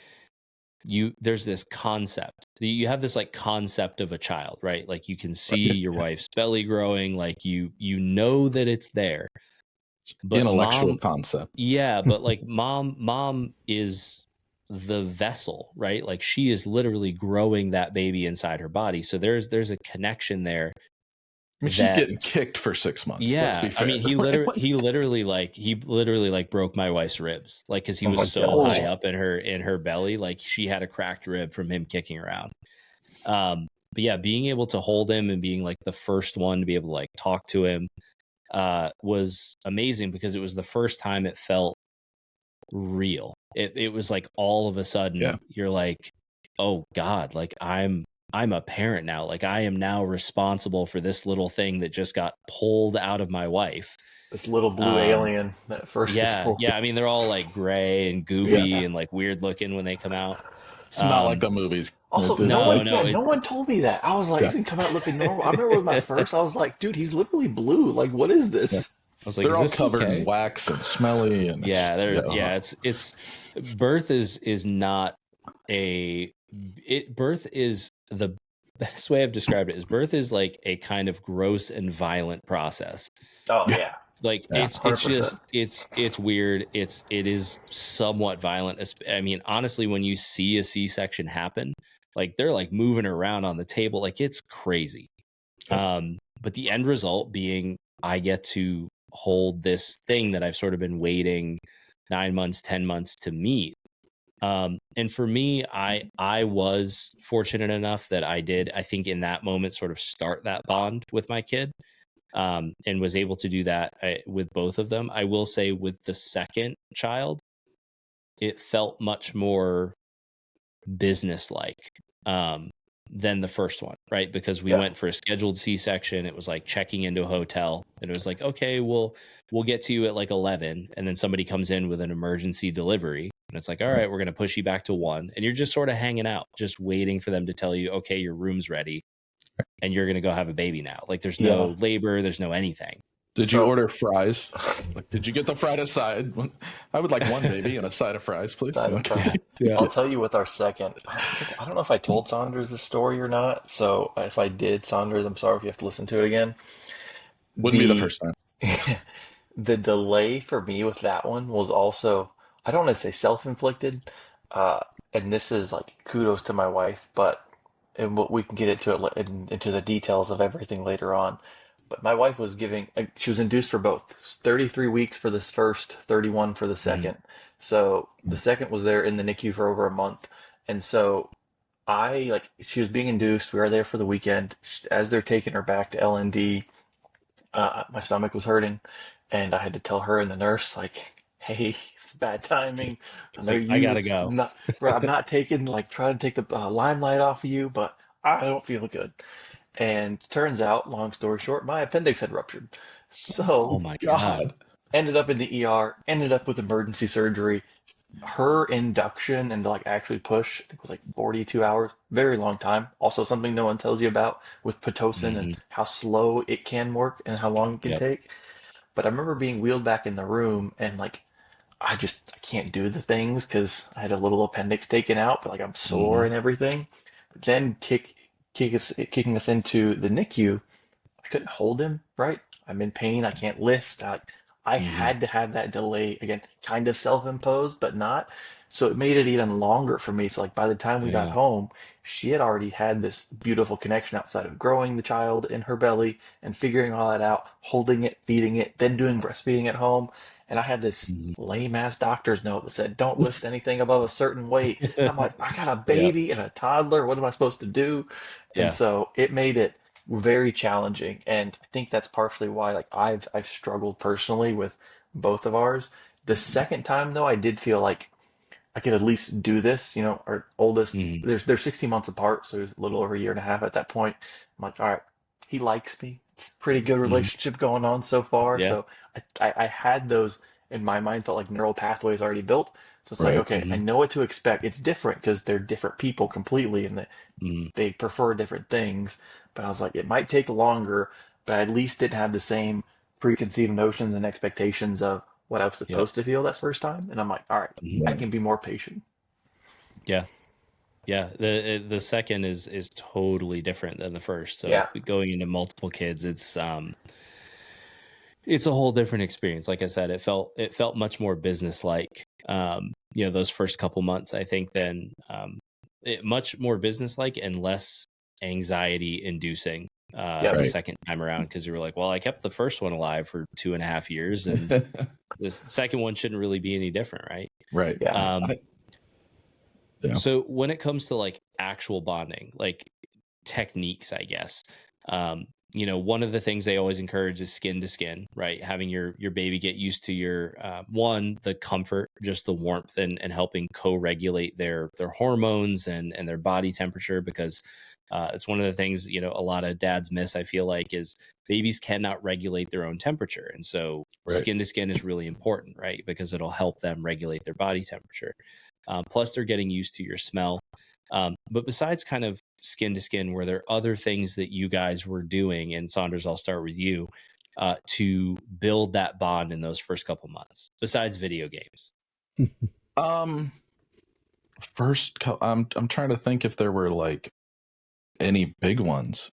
there's this concept. You have this like concept of a child, right? Like you can see your wife's belly growing, like you know that it's there. But Intellectual mom, concept. yeah, but like mom is the vessel, right? Like she is literally growing that baby inside her body. So there's a connection there I mean, she's that getting kicked for 6 months. Let's yeah, be I fair. mean, he literally broke my wife's ribs, like because he Oh was my so high God. up in her belly, like she had a cracked rib from him kicking around. But yeah, being able to hold him and being like the first one to be able to like talk to him was amazing because it was the first time it felt real. It was like all of a sudden Yeah. you're like, oh God, like I'm a parent now. Like I am now responsible for this little thing that just got pulled out of my wife. This little blue Um, alien that first was yeah, full. yeah. I mean, they're all like gray and Yeah. goopy and like weird looking when they come out. It's not like the movies. Also, No, no it's one told me that. I was like, Yeah. he's gonna come out looking normal. I remember with my first, I was like, dude, he's literally blue. Like, what is Yeah. this? I was like, They're is all this covered in okay? wax and smelly, and Yeah, uh-huh. it's birth is not birth is the best way I've described it is birth is like a kind of gross and violent process. Oh Yeah. yeah, Like Yeah. it's 100%. just it's weird. It is somewhat violent. I mean, honestly, when you see a C-section happen, like they're like moving around on the table, like it's crazy. But the end result being I get to hold this thing that I've sort of been waiting 9 months, 10 months to meet. And for me, I was fortunate enough that I did, I think in that moment, sort of start that bond with my kid, and was able to do that with both of them. I will say with the second child, it felt much more business-like than the first one, right? Because we Yeah. went for a scheduled C-section. It was like checking into a hotel, and it was like, okay, we'll get to you at like 11, and then somebody comes in with an emergency delivery, and it's like, all right, we're going to push you back to 1, and you're just sort of hanging out, just waiting for them to tell you, okay, your room's ready, and you're going to go have a baby now. Like there's no labor, there's no anything. Did you So- order fries? Like, did you get the fried aside? I would like one baby and a side of fries, please. Side of Okay. fries. Yeah. I'll tell you with our second. I don't know if I told Saunders this story or not. So if I did, Saunders, I'm sorry if you have to listen to it again. Wouldn't be the first time. The delay for me with that one was also, I don't want to say self-inflicted, and this is like kudos to my wife, but we can get into the details of everything later on. But my wife was she was induced for both 33 weeks for this first, 31 for the second. So the second was there in the NICU for over a month. And so she was being induced. We were there for the weekend. As they're taking her back to LND, my stomach was hurting. And I had to tell her and the nurse, like, hey, it's bad timing. I gotta go. I'm not trying to take the limelight off of you, but I don't feel good. And turns out, long story short, my appendix had ruptured. So, Oh my God. ended up in the ER, ended up with emergency surgery. Her induction and to like actually push, I think it was like 42 hours, very long time. Also something no one tells you about with Pitocin and how slow it can work and how long it can take. But I remember being wheeled back in the room and like, I can't do the things because I had a little appendix taken out, but like I'm sore and everything. But then kicking us into the NICU, I couldn't hold him, right? I'm in pain. I can't lift. I Hmm. had to have that delay again, kind of self-imposed, but not. So it made it even longer for me. So like by the time we got Yeah. home, she had already had this beautiful connection outside of growing the child in her belly and figuring all that out, holding it, feeding it, then doing breastfeeding at home. And I had this Mhm. lame ass doctor's note that said, don't lift anything above a certain weight. And I'm like, I got a Yeah. baby and a toddler. What am I supposed to do? And Yeah. so it made it very challenging. And I think that's partially why like I've struggled personally with both of ours. The second time though, I did feel like I could at least do this. You know, our oldest, Hmm. they're 16 months apart, so it was a little over a year and a half at that point. I'm like, all right, he likes me. It's a pretty good Hmm. relationship going on so far. Yeah. So I had those in my mind, felt like neural pathways already built. So it's like, Right. okay, I Hmm. know what to expect. It's different because they're different people completely, and Hmm. they prefer different things. But I was like, it might take longer, but I at least didn't have the same preconceived notions and expectations of what I was Yep. supposed to feel that first time. And I'm like, all right, Hmm. I Right. can be more patient. Yeah. Yeah. The second is totally different than the first. So Yeah. going into multiple kids, it's a whole different experience. Like I said, it felt much more business like. Those first couple months, I think, then much more business like and less anxiety inducing Yep. the Right. second time around, because you were like, well, I kept the first one alive for 2.5 years, and this second one shouldn't really be any different, right? Right. Yeah. Um, Yeah. so when it comes to like actual bonding, like techniques, I guess, one of the things they always encourage is skin to skin, right? Having your baby get used to your the comfort, just the warmth, and helping co-regulate their hormones and their body temperature, because it's one of the things a lot of dads miss, I feel like, is babies cannot regulate their own temperature, and so Right. skin to skin is really important, right? Because it'll help them regulate their body temperature. Plus, they're getting used to your smell. But besides kind of skin to skin, were there other things that you guys were doing? And Saunders, I'll start with you, to build that bond in those first couple months, besides video games. Um. I'm trying to think if there were like any big ones.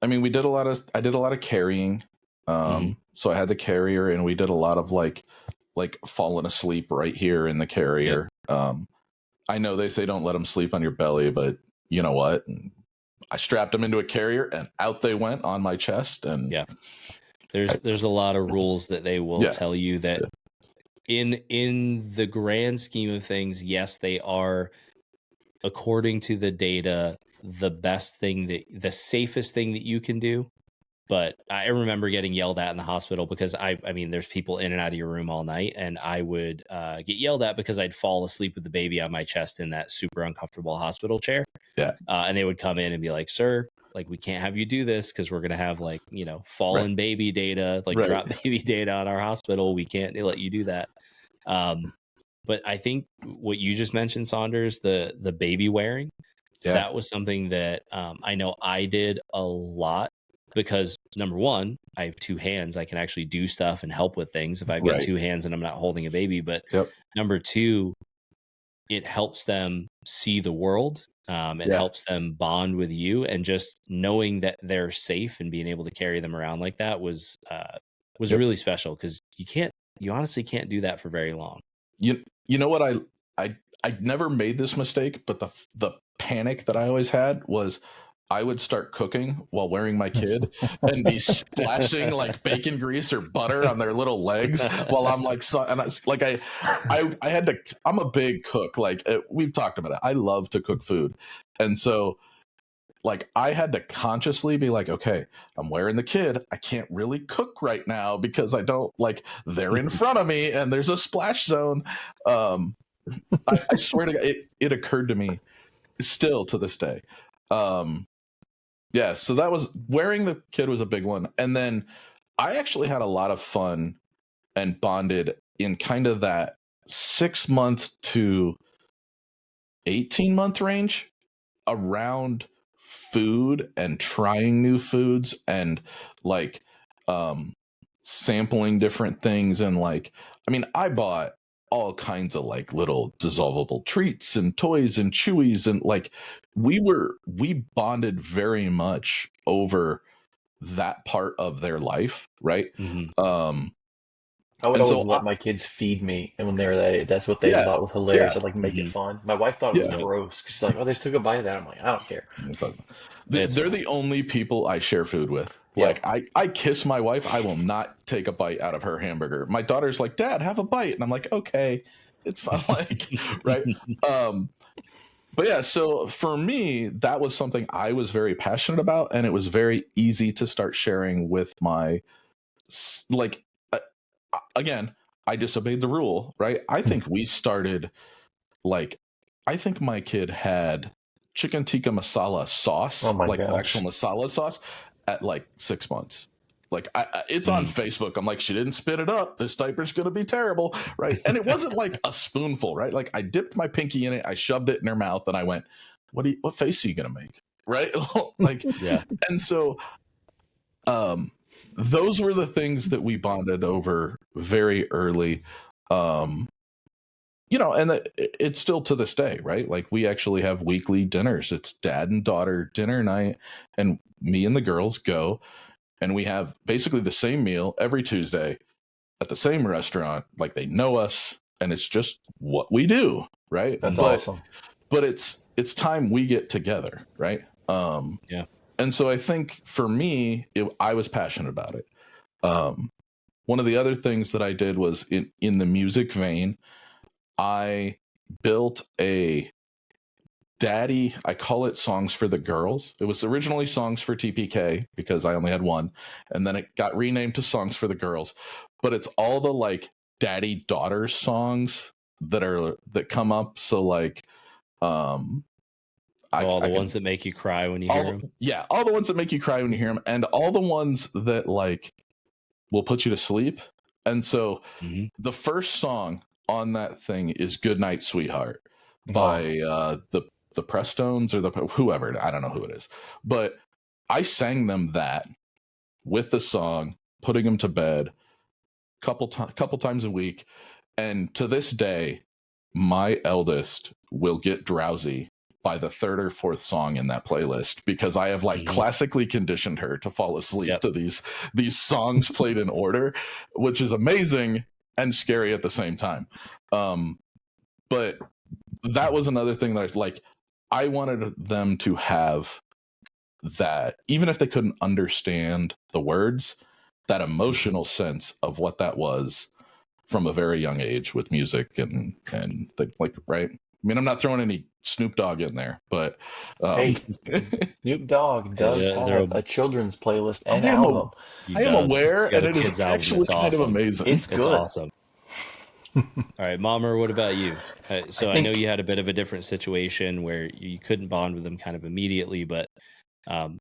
I mean, I did a lot of carrying. Hmm. So I had the carrier, and we did a lot of like falling asleep right here in the Yep. carrier. I know they say don't let them sleep on your belly, but you know what? And I strapped them into a carrier, and out they went on my chest. And Yeah. There's a lot of rules that they will yeah, tell you that in the grand scheme of things, yes, they are, according to the data, the safest thing that you can do. But I remember getting yelled at in the hospital because I mean, there's people in and out of your room all night, and I would get yelled at because I'd fall asleep with the baby on my chest in that super uncomfortable hospital chair. yeah, And they would come in and be like, "Sir, like, we can't have you do this because we're gonna have like fallen baby data, like right, drop baby data on our hospital. We can't let you do that." But I think what you just mentioned, Saunders, the baby wearing, yeah, that was something that I know I did a lot, because number one, I have two hands. I can actually do stuff and help with things if I've got right, two hands and I'm not holding a baby. But yep, number two, it helps them see the world. It yeah, helps them bond with you, and just knowing that they're safe and being able to carry them around like that was yep. really special, because you honestly can't do that for very long. You know what I never made this mistake, but the panic that I always had was I would start cooking while wearing my kid and be splashing like bacon grease or butter on their little legs while I'm like, and I had to. I'm a big cook. Like we've talked about it. I love to cook food, and so like I had to consciously be like, okay, I'm wearing the kid. I can't really cook right now because I don't like they're in front of me and there's a splash zone. Um, I swear to God, it occurred to me still to this day. Yeah, so that was wearing the kid was a big one. And then I actually had a lot of fun and bonded in kind of that 6 month to 18-month range around food and trying new foods and like sampling different things. And like, I mean, I bought all kinds of like little dissolvable treats and toys and chewies, and like we bonded very much over that part of their life, right? Mm-hmm. I would And always so let my kids feed me, and when they were that age, that's what they yeah, thought was hilarious. yeah, I'd like make it Mm-hmm. fun. My wife thought it was yeah. gross 'cause she's like, "Oh, they just took a bite of that." I'm like, "I don't care." It's They're fine. the only people I share food with. Yeah, Like I kiss my wife, I will not take a bite out of her hamburger. My daughter's like, Dad, have a bite. And I'm like, okay, it's fine. Like, right. Um, but yeah, so for me, that was something I was very passionate about, and it was very easy to start sharing with my like again, I disobeyed the rule, right? I think we started like I think my kid had chicken tikka masala oh sauce, my like the actual gosh. masala sauce, at like 6 months. Like it's on Mm. Facebook. I'm like, she didn't spit it up. This diaper's gonna be terrible, right? And it wasn't like a spoonful, right? Like I dipped my pinky in it, I shoved it in her mouth, and I went, What face are you gonna make?" Right? Like, Yeah. and so um, those were the things that we bonded over very early. Um, and it's still to this day, right? Like we actually have weekly dinners. It's dad and daughter dinner night, and me and the girls go, and we have basically the same meal every Tuesday at the same restaurant. Like they know us, and it's just what we do, right? That's But awesome. it's time we get together, right? Yeah. And so I think for me, I was passionate about it. One of the other things that I did was in the music vein, I built a daddy, I call it Songs for the Girls. It was originally Songs for TPK because I only had one, and then it got renamed to Songs for the Girls. But it's all the like daddy daughter songs that come up. So like All the I ones can that make you cry when you hear them. yeah, all the ones that make you cry when you hear them, and all the ones that like will put you to sleep. And so Mm-hmm. the first song on that thing is "Good Night, Sweetheart" by the Prestones or the whoever, I don't know who it is, but I sang them that with the song, putting them to bed couple times a week, and to this day, my eldest will get drowsy by the third or fourth song in that playlist because I have like Mm-hmm. classically conditioned her to fall asleep Yep. to these songs played in order, which is amazing and scary at the same time. But that was another thing that I wanted them to have that, even if they couldn't understand the words, that emotional sense of what that was from a very young age with music and like, right? I mean, I'm not throwing any Snoop Dogg in there, but Hey, Snoop Dogg does They're have a children's playlist I and am album. he I am does. aware, He's got and a it is kids album. actually It's kind of awesome. amazing. It's It's good. awesome. All right, Muamer, what about you? So I know you had a bit of a different situation where you couldn't bond with them kind of immediately, but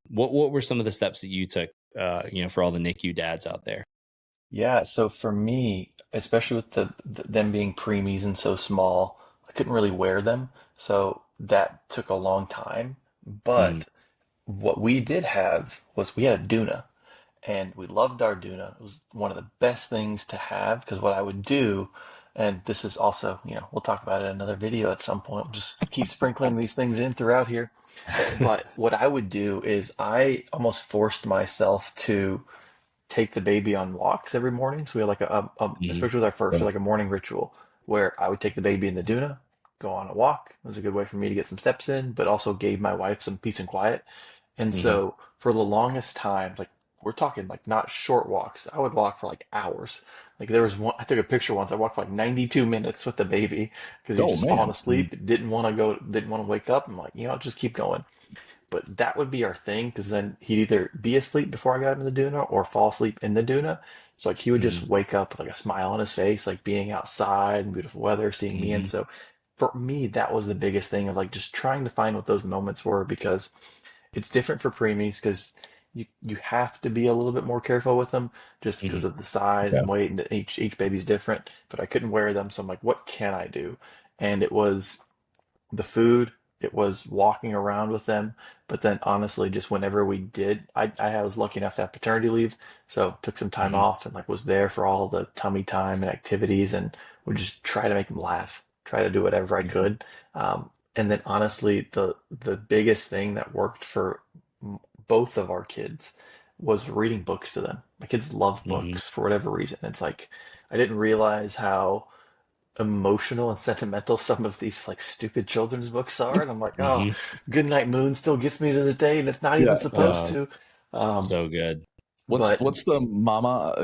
what were some of the steps that you took, for all the NICU dads out there? Yeah, so for me, especially with them being preemies and so small, I couldn't really wear them. So that took a long time. Mm, But what we did have was we had a Duna, and we loved our Duna. It was one of the best things to have because what I would do, and this is also, we'll talk about it in another video at some point. We'll just keep sprinkling these things in throughout here. But what I would do is I almost forced myself to take the baby on walks every morning. So we had like mhm. especially with our first, like a morning ritual where I would take the baby in the Duna, go on a walk. It was a good way for me to get some steps in, but also gave my wife some peace and quiet. And Mhm. so for the longest time, like we're talking like not short walks. I would walk for like hours. Like there was one, I took a picture once. I walked for like 92 minutes with the baby because he was Oh just falling man. Mm, asleep, didn't want to go, didn't want to wake up. I'm like, just keep going. But that would be our thing because then he'd either be asleep before I got him in the Duna or fall asleep in the Duna. So like he would just mhm. wake up with like a smile on his face, like being outside and beautiful weather, seeing me. And Mhm. so for me, that was the biggest thing of like just trying to find what those moments were because it's different for preemies because you have to be a little bit more careful with them just because Mhm. of the size Yeah. and weight and each baby's different. But I couldn't wear them, so I'm like, what can I do? And it was the food, it was walking around with them. But then honestly, just whenever we did, I was lucky enough to have paternity leave, so took some time Mhm. off and like was there for all the tummy time and activities and would just try to make them laugh, try to do whatever I Mhm. could. And then honestly, the biggest thing that worked for both of our kids was reading books to them. My kids love Mhm. books for whatever reason. It's like I didn't realize how emotional and sentimental some of these like stupid children's books are, and I'm like, oh, Mhm. Goodnight Moon still gets me to this day, and it's not even Yeah. supposed to. Um, So good. but What's the or Llama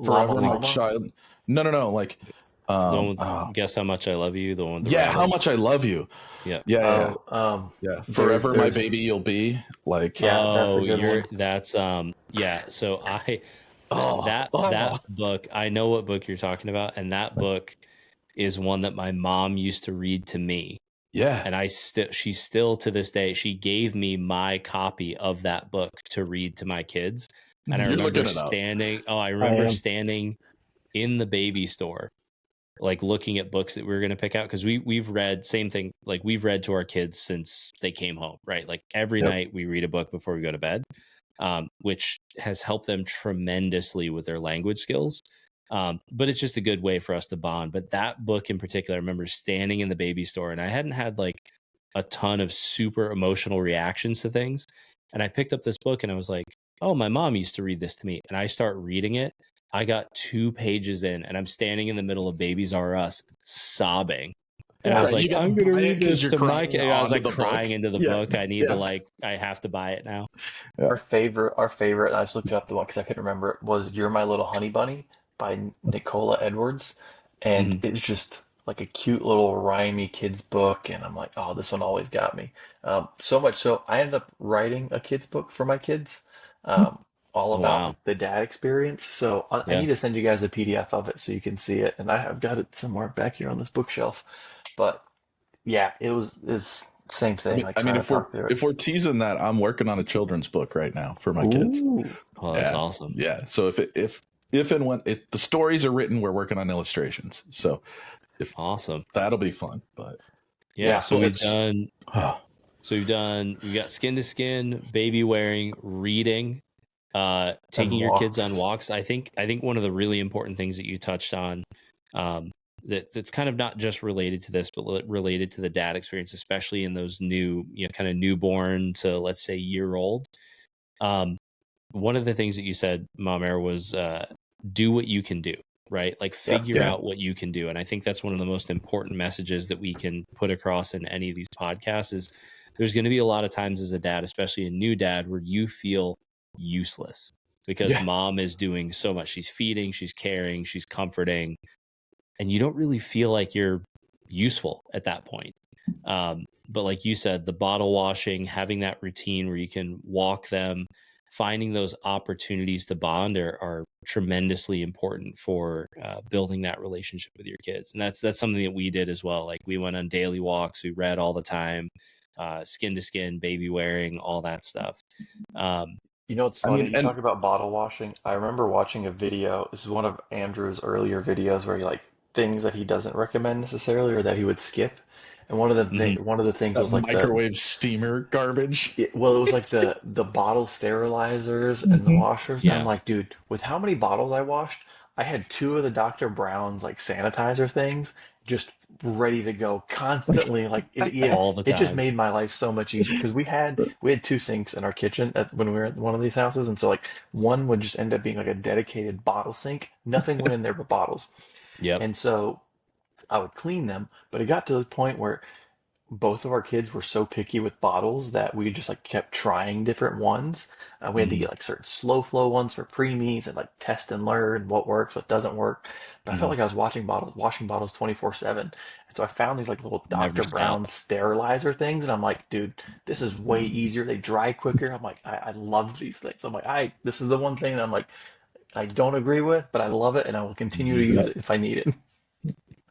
Forever My Llama, Child? No. Like, The one with Guess How Much I Love You, the one with the yeah, How rabbit. Much I Love You. Yeah. Yeah. oh, Yeah. there's Forever My there's Baby You'll Be. Like, yeah, that's a Oh, good one. that's yeah. So oh, that book, I know what book you're talking about, and that book is one that my mom used to read to me. yeah. And she still to this day, she gave me my copy of that book to read to my kids. And I You're remember looking it up. I I remember am. standing in the baby store, like looking at books that we were going to pick out. Cause we've read same thing. Like we've read to our kids since they came home, right? Like every Yep. night we read a book before we go to bed, which has helped them tremendously with their language skills. But it's just a good way for us to bond. But that book in particular, I remember standing in the baby store, and I hadn't had like a ton of super emotional reactions to things. And I picked up this book and I was like, oh, my mom used to read this to me. And I start reading it. I got 2 pages in and I'm standing in the middle of Babies R Us sobbing. And I was Right, you like, gotta I'm going to buy it read 'cause this you're to my crying kid. I was onto like the book. crying into the Yeah, book. I need to yeah. like, I have to buy it now. Yeah. Our favorite. I just looked it up the one because I couldn't remember it. Was "You're My Little Honey Bunny" by Nicola Edwards, and Mhm. it's just like a cute little rhymey kids book. And I'm like, oh, this one always got me. So much so I ended up writing a kids book for my kids, all Oh, about wow. like, the dad experience. So I Yeah. need to send you guys a PDF of it so you can see it. And I have got it somewhere back here on this bookshelf. But yeah, is same thing. Like I mean, trying to talk through it. if we're teasing that, I'm working on a children's book right now for my kids. Ooh. Oh, that's Yeah. awesome. Yeah. So if and when the stories are written, we're working on illustrations. So Awesome. that'll be fun. But Yeah. Yeah, So we've got Skin to Skin, baby wearing, reading, taking and your kids on walks. walks. I think one of the really important things that you touched on, that's kind of not just related to this, but related to the dad experience, especially in those new, kind of newborn to, let's say, year old. One of the things that you said, Muamer, was do what you can do, right? Like figure Yeah. out what you can do. And I think that's one of the most important messages that we can put across in any of these podcasts is there's going to be a lot of times as a dad, especially a new dad, where you feel useless because Yeah. mom is doing so much. She's feeding, she's caring, she's comforting, and you don't really feel like you're useful at that point. But like you said, the bottle washing, having that routine where you can walk them, finding those opportunities to bond are tremendously important for building that relationship with your kids. And that's something that we did as well. Like we went on daily walks, we read all the time, skin to skin, baby wearing, all that stuff. You know, it's I funny. mean, You and talk about bottle washing. I remember watching a video. This is one of Andrew's earlier videos where he like things that he doesn't recommend necessarily or that he would skip. And Mhm. one of the things that was like microwave steamer garbage. it was like the bottle sterilizers and the washers. And I'm Yeah. like, dude, with how many bottles I washed, I had 2 of the Dr. Brown's like sanitizer things just ready to go constantly. Like All the it just time. made my life so much easier because we had 2 sinks in our kitchen when we were at one of these houses, and so like one would just end up being like a dedicated bottle sink. Nothing went in there but bottles, Yep. and so I would clean them. But it got to the point where both of our kids were so picky with bottles that we just like kept trying different ones. We had to get like certain slow flow ones for preemies and like test and learn what works, what doesn't work. But I felt like I was washing bottles 24/7. And so I found these like little Never Dr. stop. Brown sterilizer things, and I'm like, dude, this is way easier. They dry quicker. I'm like, I love these things. I'm like, this is the one thing that I'm like, I don't agree with, but I love it, and I will continue to use it if I need it.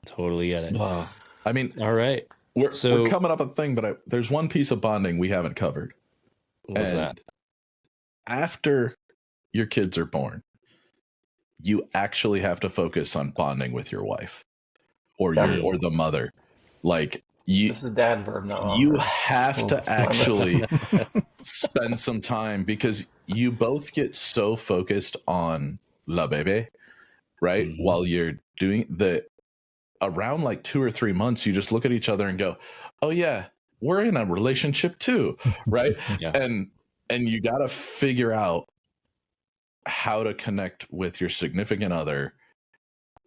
Totally get it. I mean, All right. we're So coming up with a thing, but there's one piece of bonding we haven't covered. what's And that? after your kids are born, you actually have to focus on bonding with your wife or or the mother. Like This is Dad Verb, not Mom you Verb. have to actually spend some time because you both get so focused on la bebe, right? Mhm. While you're doing around like 2 or 3 months, you just look at each other and go, oh yeah, we're in a relationship too, right? Yeah. And And you got to figure out how to connect with your significant other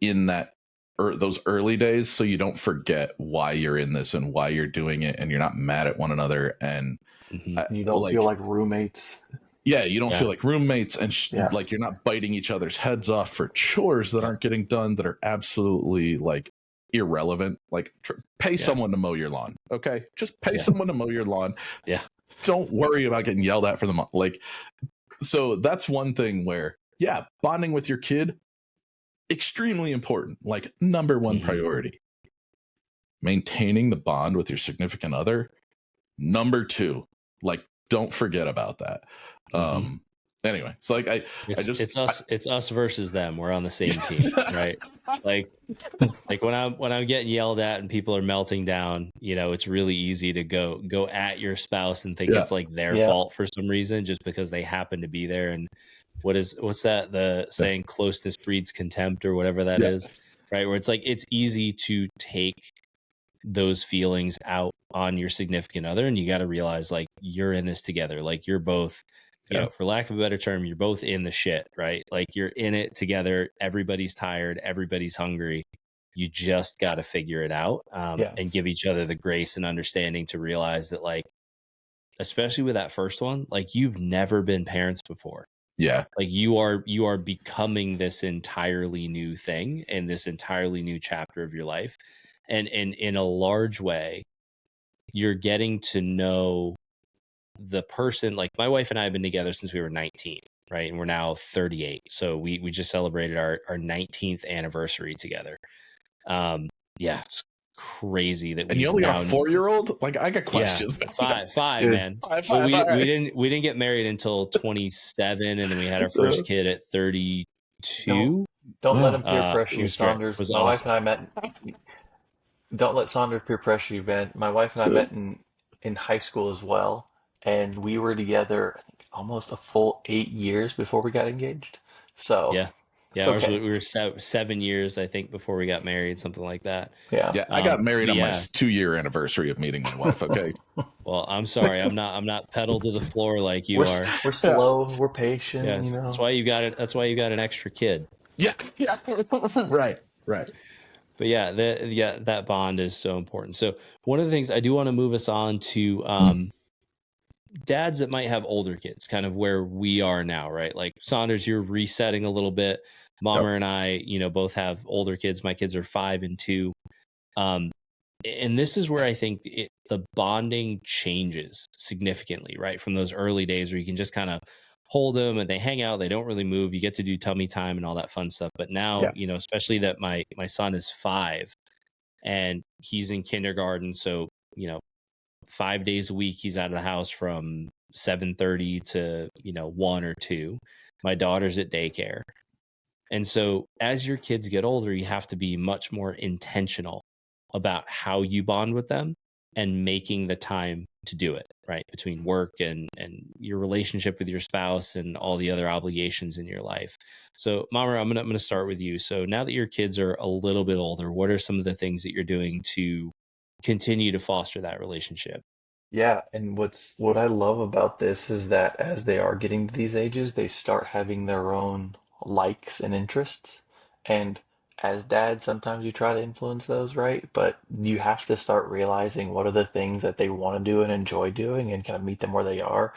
in that those early days, so you don't forget why you're in this and why you're doing it, and you're not mad at one another, and You don't feel like roommates. Yeah, you don't Yeah. feel like roommates, and Yeah. like you're not biting each other's heads off for chores that aren't getting done, that are absolutely like irrelevant. Like pay someone to mow your lawn, okay? Just pay someone to mow your lawn. Yeah. Don't worry about getting yelled at for them. Like, so that's one thing where, bonding with your kid, extremely important. Like number one priority. Maintaining the bond with your significant other, number two. Like, don't forget about that. Anyway, it's like it's us versus them. We're on the same team, right? Like when I'm getting yelled at and people are melting down, it's really easy to go at your spouse and think it's like their fault for some reason, just because they happen to be there. And what's that, the saying, closeness breeds contempt, or whatever that is, right? Where it's like, it's easy to take those feelings out on your significant other, and you got to realize, like, you're in this together. Like, you're both, for lack of a better term, you're both in the shit, right? Like, you're in it together. Everybody's tired. Everybody's hungry. You just got to figure it out, and give each other the grace and understanding to realize that, like, especially with that first one, like, you've never been parents before. Yeah. Like, you are becoming this entirely new thing and this entirely new chapter of your life. And in a large way, you're getting to know the person. Like, my wife and I have been together since we were 19, right? And we're now 38. So we just celebrated our 19th anniversary together. It's crazy that. And you only got a 4-year-old? Like, I got questions. Five, man. Five, we didn't get married until 27, and then we had our first kid at 32. Don't let him peer pressure you, Saunders. My wife and I met. Don't let Saunders peer pressure you, Ben. My wife and I met in high school as well, and we were together, I think, almost a full 8 years before we got engaged. So we were 7 years, I think, before we got married, something like that. Yeah, I got married on my 2-year anniversary of meeting my wife. Okay. Well, I'm sorry, I'm not pedal to the floor like you are. We're slow, we're patient. Yeah, that's why you got it. That's why you got an extra kid. Yeah. Right. But that bond is so important. So one of the things I do want to move us on to, dads that might have older kids, kind of where we are now, right? Like, Saunders, you're resetting a little bit. Muamer and I, both have older kids. My kids are 5 and 2. And this is where I think the bonding changes significantly, right? From those early days where you can just kind of hold them and they hang out, they don't really move. You get to do tummy time and all that fun stuff. But now, especially that my son is 5 and he's in kindergarten. So, 5 days a week, he's out of the house from 7:30 to, 1 or 2. My daughter's at daycare. And so as your kids get older, you have to be much more intentional about how you bond with them and making the time to do it, right? Between work and your relationship with your spouse and all the other obligations in your life. So, Muamer, I'm gonna start with you. So now that your kids are a little bit older, what are some of the things that you're doing to continue to foster that relationship? Yeah, and what I love about this is that as they are getting to these ages, they start having their own likes and interests. And as dad, sometimes you try to influence those, right? But you have to start realizing what are the things that they want to do and enjoy doing and kind of meet them where they are.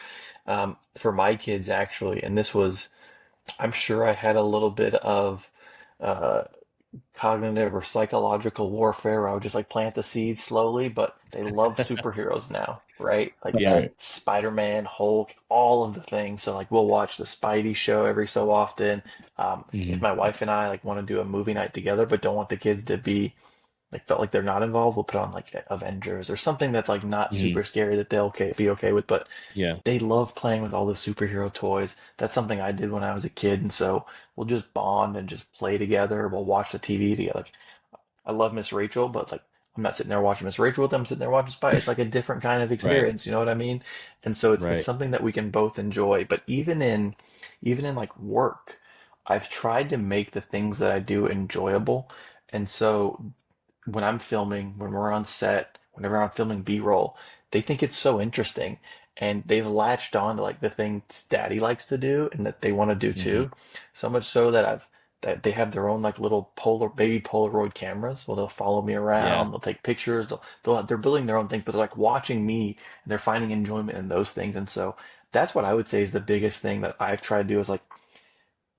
For my kids, actually, and I'm sure I had a little bit of uh, cognitive or psychological warfare where I would just like plant the seeds slowly, but they love superheroes now, right? Like Spider-Man, Hulk, all of the things. So like we'll watch the Spidey show every so often. If my wife and I like want to do a movie night together, but don't want the kids to be like felt like they're not involved, we'll put on like Avengers or something that's like not super scary that they'll be okay with. But they love playing with all the superhero toys. That's something I did when I was a kid, and so we'll just bond and just play together. We'll watch the TV together. Like, I love Miss Rachel, but like I'm not sitting there watching Miss Rachel with them. I'm sitting there watching Spy. It's like a different kind of experience. You know what I mean? And so it's something that we can both enjoy. But even in like work, I've tried to make the things that I do enjoyable. And so when I'm filming, when we're on set, whenever I'm filming B-roll, they think it's so interesting, and they've latched on to like the things daddy likes to do and that they want to do Hmm. too. So much so that that they have their own like little baby Polaroid cameras. Well, they'll follow me Yeah. around, they'll take pictures, they're building their own things, but they're like watching me and they're finding enjoyment in those things. And so that's what I would say is the biggest thing that I've tried to do is like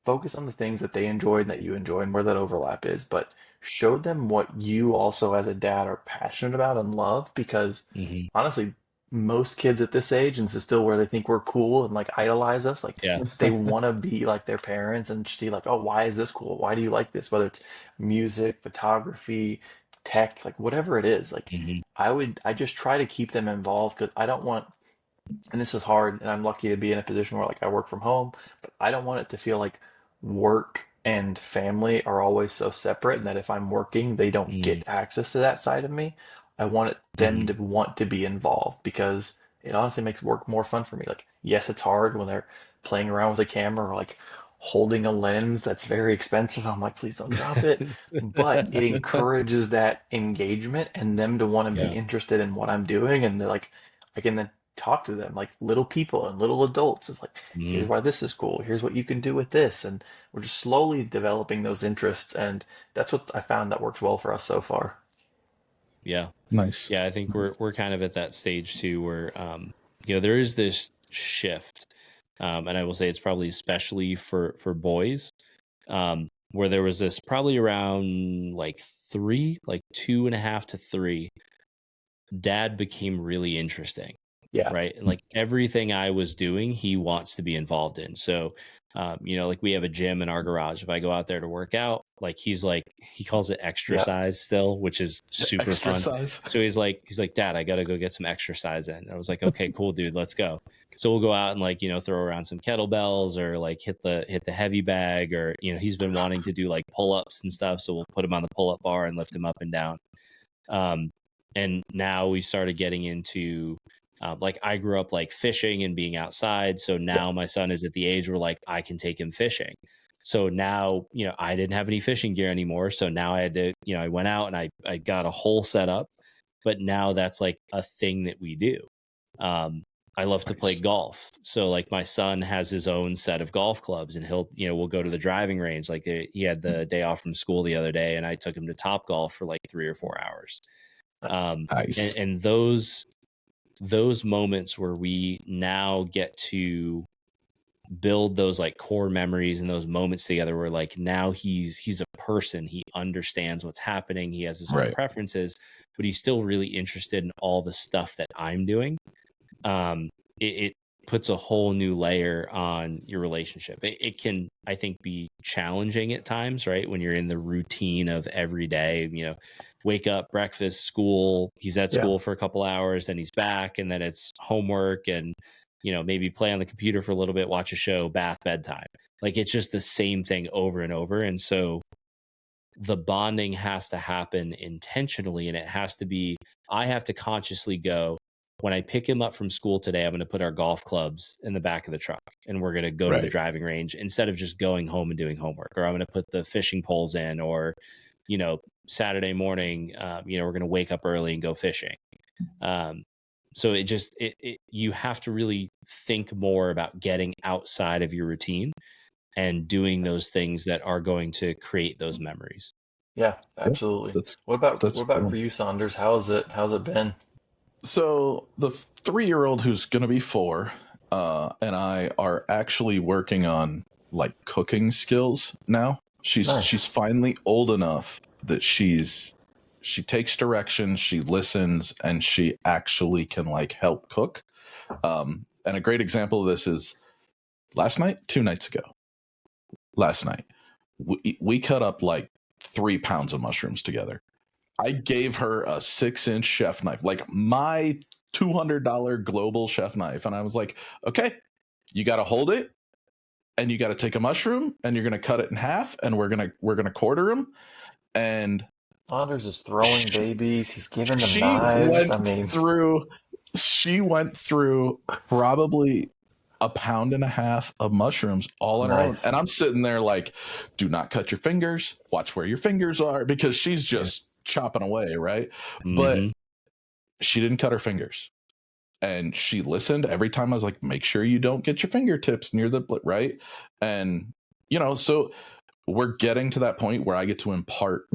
focus on the things that they enjoy and that you enjoy and where that overlap is, but show them what you also as a dad are passionate about and love because Hmm. honestly, most kids at this age, and this is still where they think we're cool and like idolize us, like Yeah. they want to be like their parents and see like, oh, why is this cool? Why do you like this? Whether it's music, photography, tech, like whatever it is, like Hmm. I just try to keep them involved because I don't want, and this is hard, and I'm lucky to be in a position where like I work from home, but I don't want it to feel like work and family are always so separate and that if I'm working, they don't get access to that side of me. I want them Hmm. to want to be involved because it honestly makes work more fun for me. Like, yes, it's hard when they're playing around with a camera or like holding a lens that's very expensive. I'm like, please don't drop it. But it encourages that engagement and them to want to be Yeah. interested in what I'm doing. And they're like, I can then talk to them like little people and little adults of like, here's Hmm. why this is cool. Here's what you can do with this. And we're just slowly developing those interests. And that's what I found that works well for us so far. Yeah. Nice. Yeah. I think we're kind of at that stage too, where, there is this shift. And I will say it's probably especially for boys, where there was this probably around like 2.5 to 3, dad became really interesting. Yeah. Right. And like everything I was doing, he wants to be involved in. So, like we have a gym in our garage. If I go out there to work out, like he calls it Yeah. exercise still, which is super Extra fun. size. So he's like, Dad, I got to go get some exercise in. I was like, okay, cool, dude, let's go. So we'll go out and like, throw around some kettlebells or like hit the heavy bag or, he's been wanting to do like pull-ups and stuff. So we'll put him on the pull-up bar and lift him up and down. And now we started getting into, like I grew up like fishing and being outside. So now my son is at the age where like I can take him fishing. So now, I didn't have any fishing gear anymore. So now I had to, I went out and I got a whole setup, but now that's like a thing that we do. I love to play golf. So like my son has his own set of golf clubs and we'll go to the driving range. Like he had the day off from school the other day and I took him to Top Golf for like 3 or 4 hours. Nice. And those moments where we now get to build those like core memories and those moments together where like now he's a person, he understands what's happening, he has his own preferences, but he's still really interested in all the stuff that I'm doing. It puts a whole new layer on your relationship. It can, I think, be challenging at times, right? When you're in the routine of every day, wake up, breakfast, school, he's at school for a couple hours, then he's back, and then it's homework and, maybe play on the computer for a little bit, watch a show, bath, bedtime. Like it's just the same thing over and over. And so the bonding has to happen intentionally, and it has to be, I have to consciously go, when I pick him up from school today, I'm going to put our golf clubs in the back of the truck and we're going to go to the driving range instead of just going home and doing homework. Or I'm going to put the fishing poles in, or, Saturday morning, we're going to wake up early and go fishing. So you have to really think more about getting outside of your routine and doing those things that are going to create those memories. Yeah, absolutely. That's What about cool. for you, Saunders? How's it been? So the 3-year-old who's going to be 4 and I are actually working on like cooking skills now. She's finally old enough that she takes direction, she listens, and she actually can like help cook. And a great example of this is 2 nights ago. Last night, we cut up like 3 pounds of mushrooms together. I gave her a 6-inch chef knife, like my $200 global chef knife. And I was like, okay, you got to hold it and you got to take a mushroom and you're going to cut it in half and we're going to quarter them. And Saunders is throwing babies. He's giving them knives. She went through probably 1.5 pounds of mushrooms all on her own. And I'm sitting there like, do not cut your fingers. Watch where your fingers are, because she's just chopping away, right? Mm-hmm. But she didn't cut her fingers. and she listened every time I was like, make sure you don't get your fingertips near the right. And so we're getting to that point where I get to impart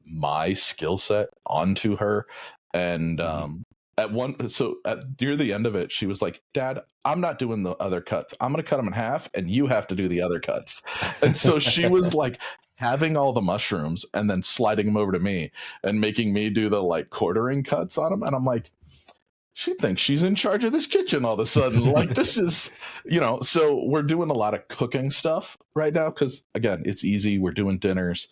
my skill set onto her. And near the end of it, she was like, Dad, I'm not doing the other cuts. I'm going to cut them in half and you have to do the other cuts. And so she was like having all the mushrooms and then sliding them over to me and making me do the like quartering cuts on them. And I'm like, she thinks she's in charge of this kitchen all of a sudden. Like, this is, so we're doing a lot of cooking stuff right now because, again, it's easy. We're doing dinners.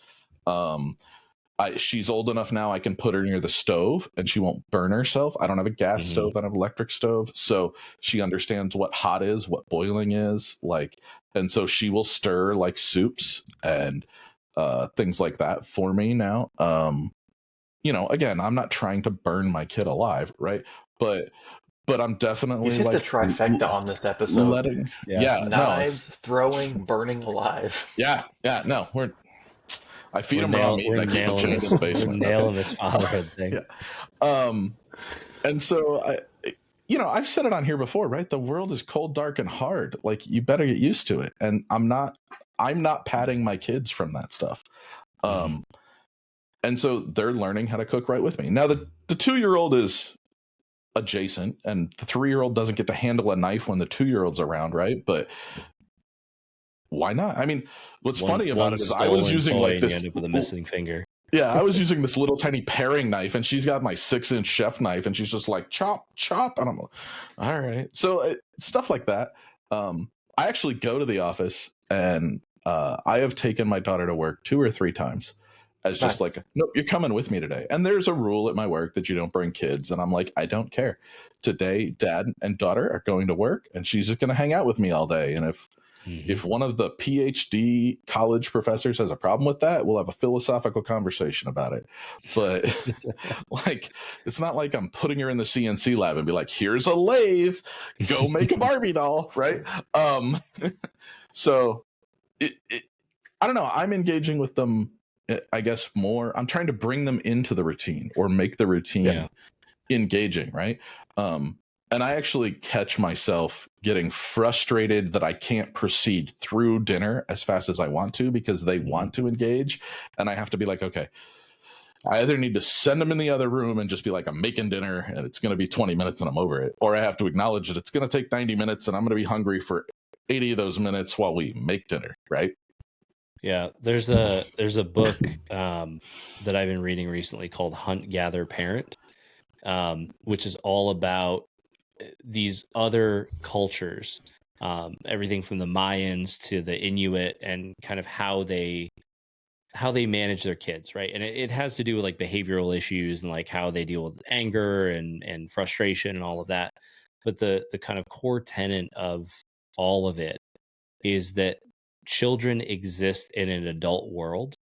She's old enough now I can put her near the stove and she won't burn herself. I don't have a gas stove, I have an electric stove. So she understands what hot is, what boiling is, like, and so she will stir like soups and things like that for me now. Again, I'm not trying to burn my kid alive, right? But I'm definitely He's hit the trifecta on this episode. Knives, throwing, burning alive. No, I feed him raw meat and I keep him in the basement. We're nailing this fatherhood thing. And so I've said it on here before, right? The world is cold, dark, and hard. Like, you better get used to it. And I'm not patting my kids from that stuff. And so they're learning how to cook right with me. Now the 2-year-old is adjacent and the 3-year-old doesn't get to handle a knife when the 2-year-old's around, right? But why not? I mean, what's funny about it is I was using like this, end up with a missing finger. Yeah, I was using this little tiny paring knife and she's got my 6-inch chef knife and she's just like, chop, chop. And I'm like, all right. So stuff like that. I actually go to the office and I have taken my daughter to work 2 or 3 times as just like, nope, you're coming with me today. And there's a rule at my work that you don't bring kids. And I'm like, I don't care. Today, dad and daughter are going to work and she's just going to hang out with me all day. And if one of the PhD college professors has a problem with that, we'll have a philosophical conversation about it. But like, it's not like I'm putting her in the CNC lab and be like, here's a lathe, go make a Barbie doll. Right. So I don't know. I'm engaging with them, I guess, more. I'm trying to bring them into the routine or make the routine engaging. Right. And I actually catch myself getting frustrated that I can't proceed through dinner as fast as I want to because they want to engage. And I have to be like, okay, I either need to send them in the other room and just be like, I'm making dinner and it's going to be 20 minutes and I'm over it. Or I have to acknowledge that it's going to take 90 minutes and I'm going to be hungry for 80 of those minutes while we make dinner. Right. Yeah. There's a book that I've been reading recently called Hunt, Gather, Parent, which is all about these other cultures, everything from the Mayans to the Inuit and kind of how they manage their kids. Right. And it has to do with like behavioral issues and like how they deal with anger and frustration and all of that. But the kind of core tenet of all of it is that children exist in an adult world.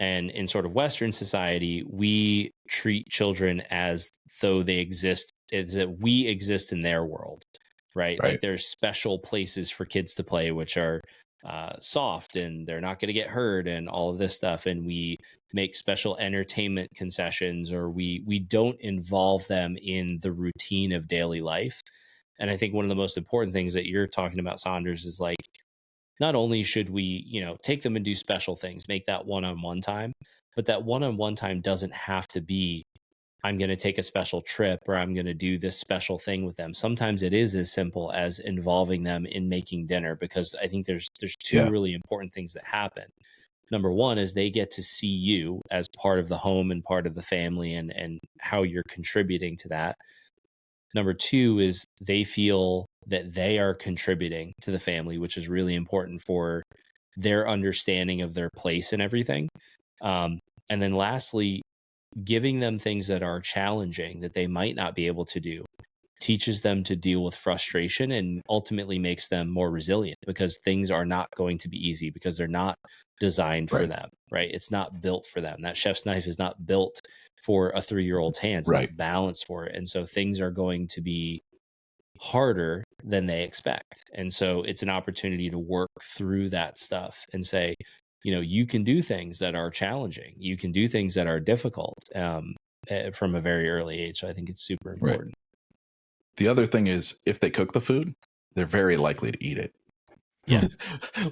And in sort of Western society, we treat children as though they exist, is that we exist in their world, right? Like there's special places for kids to play, which are soft and they're not going to get hurt and all of this stuff. And we make special entertainment concessions, or we don't involve them in the routine of daily life. And I think one of the most important things that you're talking about, Saunders, is like, not only should we, take them and do special things, make that one-on-one time, but that one-on-one time doesn't have to be, I'm going to take a special trip or I'm going to do this special thing with them. Sometimes it is as simple as involving them in making dinner, because I think there's two really important things that happen. Number one is they get to see you as part of the home and part of the family and how you're contributing to that. Number two is they feel that they are contributing to the family, which is really important for their understanding of their place and everything. And then lastly, giving them things that are challenging that they might not be able to do teaches them to deal with frustration and ultimately makes them more resilient, because things are not going to be easy because they're not designed for them, right? It's not built for them. That chef's knife is not built for a 3-year-old's hands, not balanced for it. And so things are going to be harder than they expect. And so it's an opportunity to work through that stuff and say, you can do things that are challenging. You can do things that are difficult from a very early age. So I think it's super important. The other thing is, if they cook the food, they're very likely to eat it. Yeah.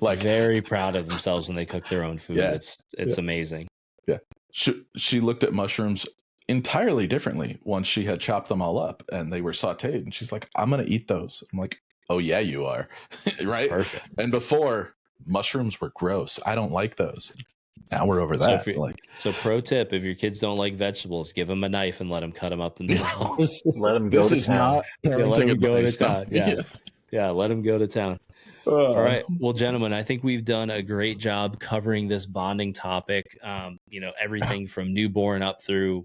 Like very proud of themselves when they cook their own food. Yeah. It's amazing. Yeah. She looked at mushrooms entirely differently once she had chopped them all up and they were sauteed. And she's like, I'm going to eat those. I'm like, oh, yeah, you are. Right. Perfect. And before, mushrooms were gross. I don't like those. Now we're over that. So pro tip, if your kids don't like vegetables, give them a knife and let them cut them up themselves. Let them go this to is town. not let them go to town. Yeah. Yeah, let them go to town. All right. Well, gentlemen, I think we've done a great job covering this bonding topic. Everything from newborn up through.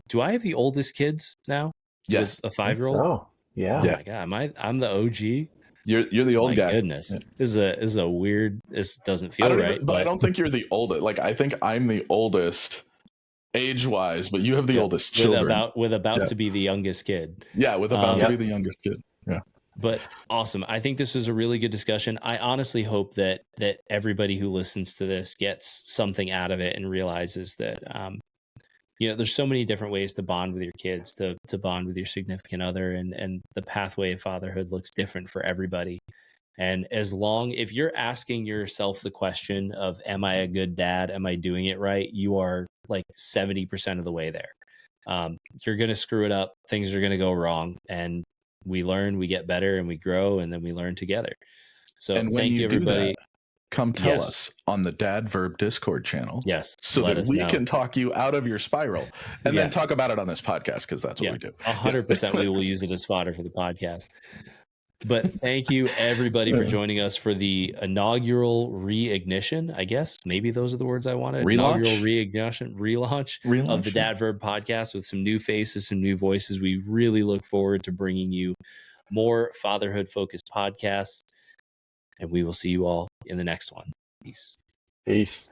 Do I have the oldest kids now? Yes. With a 5-year-old. Oh, yeah. Oh my God, I'm the OG. You're the old guy. Goodness, Yeah. This is a weird. This doesn't feel right. But I don't think you're the oldest. Like I think I'm the oldest age-wise, but you have the oldest children. With about to be the youngest kid. Yeah, with about to be the youngest kid. Yeah. But awesome. I think this is a really good discussion. I honestly hope that everybody who listens to this gets something out of it and realizes that there's so many different ways to bond with your kids, to bond with your significant other, and the pathway of fatherhood looks different for everybody. And if you're asking yourself the question of, am I a good dad? Am I doing it right? You are like 70% of the way there. You're going to screw it up. Things are going to go wrong. And we learn, we get better, and we grow, and then we learn together. So thank you, everybody. Come tell us on the Dad Verb Discord channel. Yes. So that we can talk you out of your spiral and then talk about it on this podcast, because that's what we do. 100% we will use it as fodder for the podcast. But thank you, everybody, for joining us for the inaugural reignition, I guess. Maybe those are the words I wanted. Inaugural relaunch of the Dad Verb podcast with some new faces, some new voices. We really look forward to bringing you more fatherhood-focused podcasts. And we will see you all in the next one. Peace. Peace.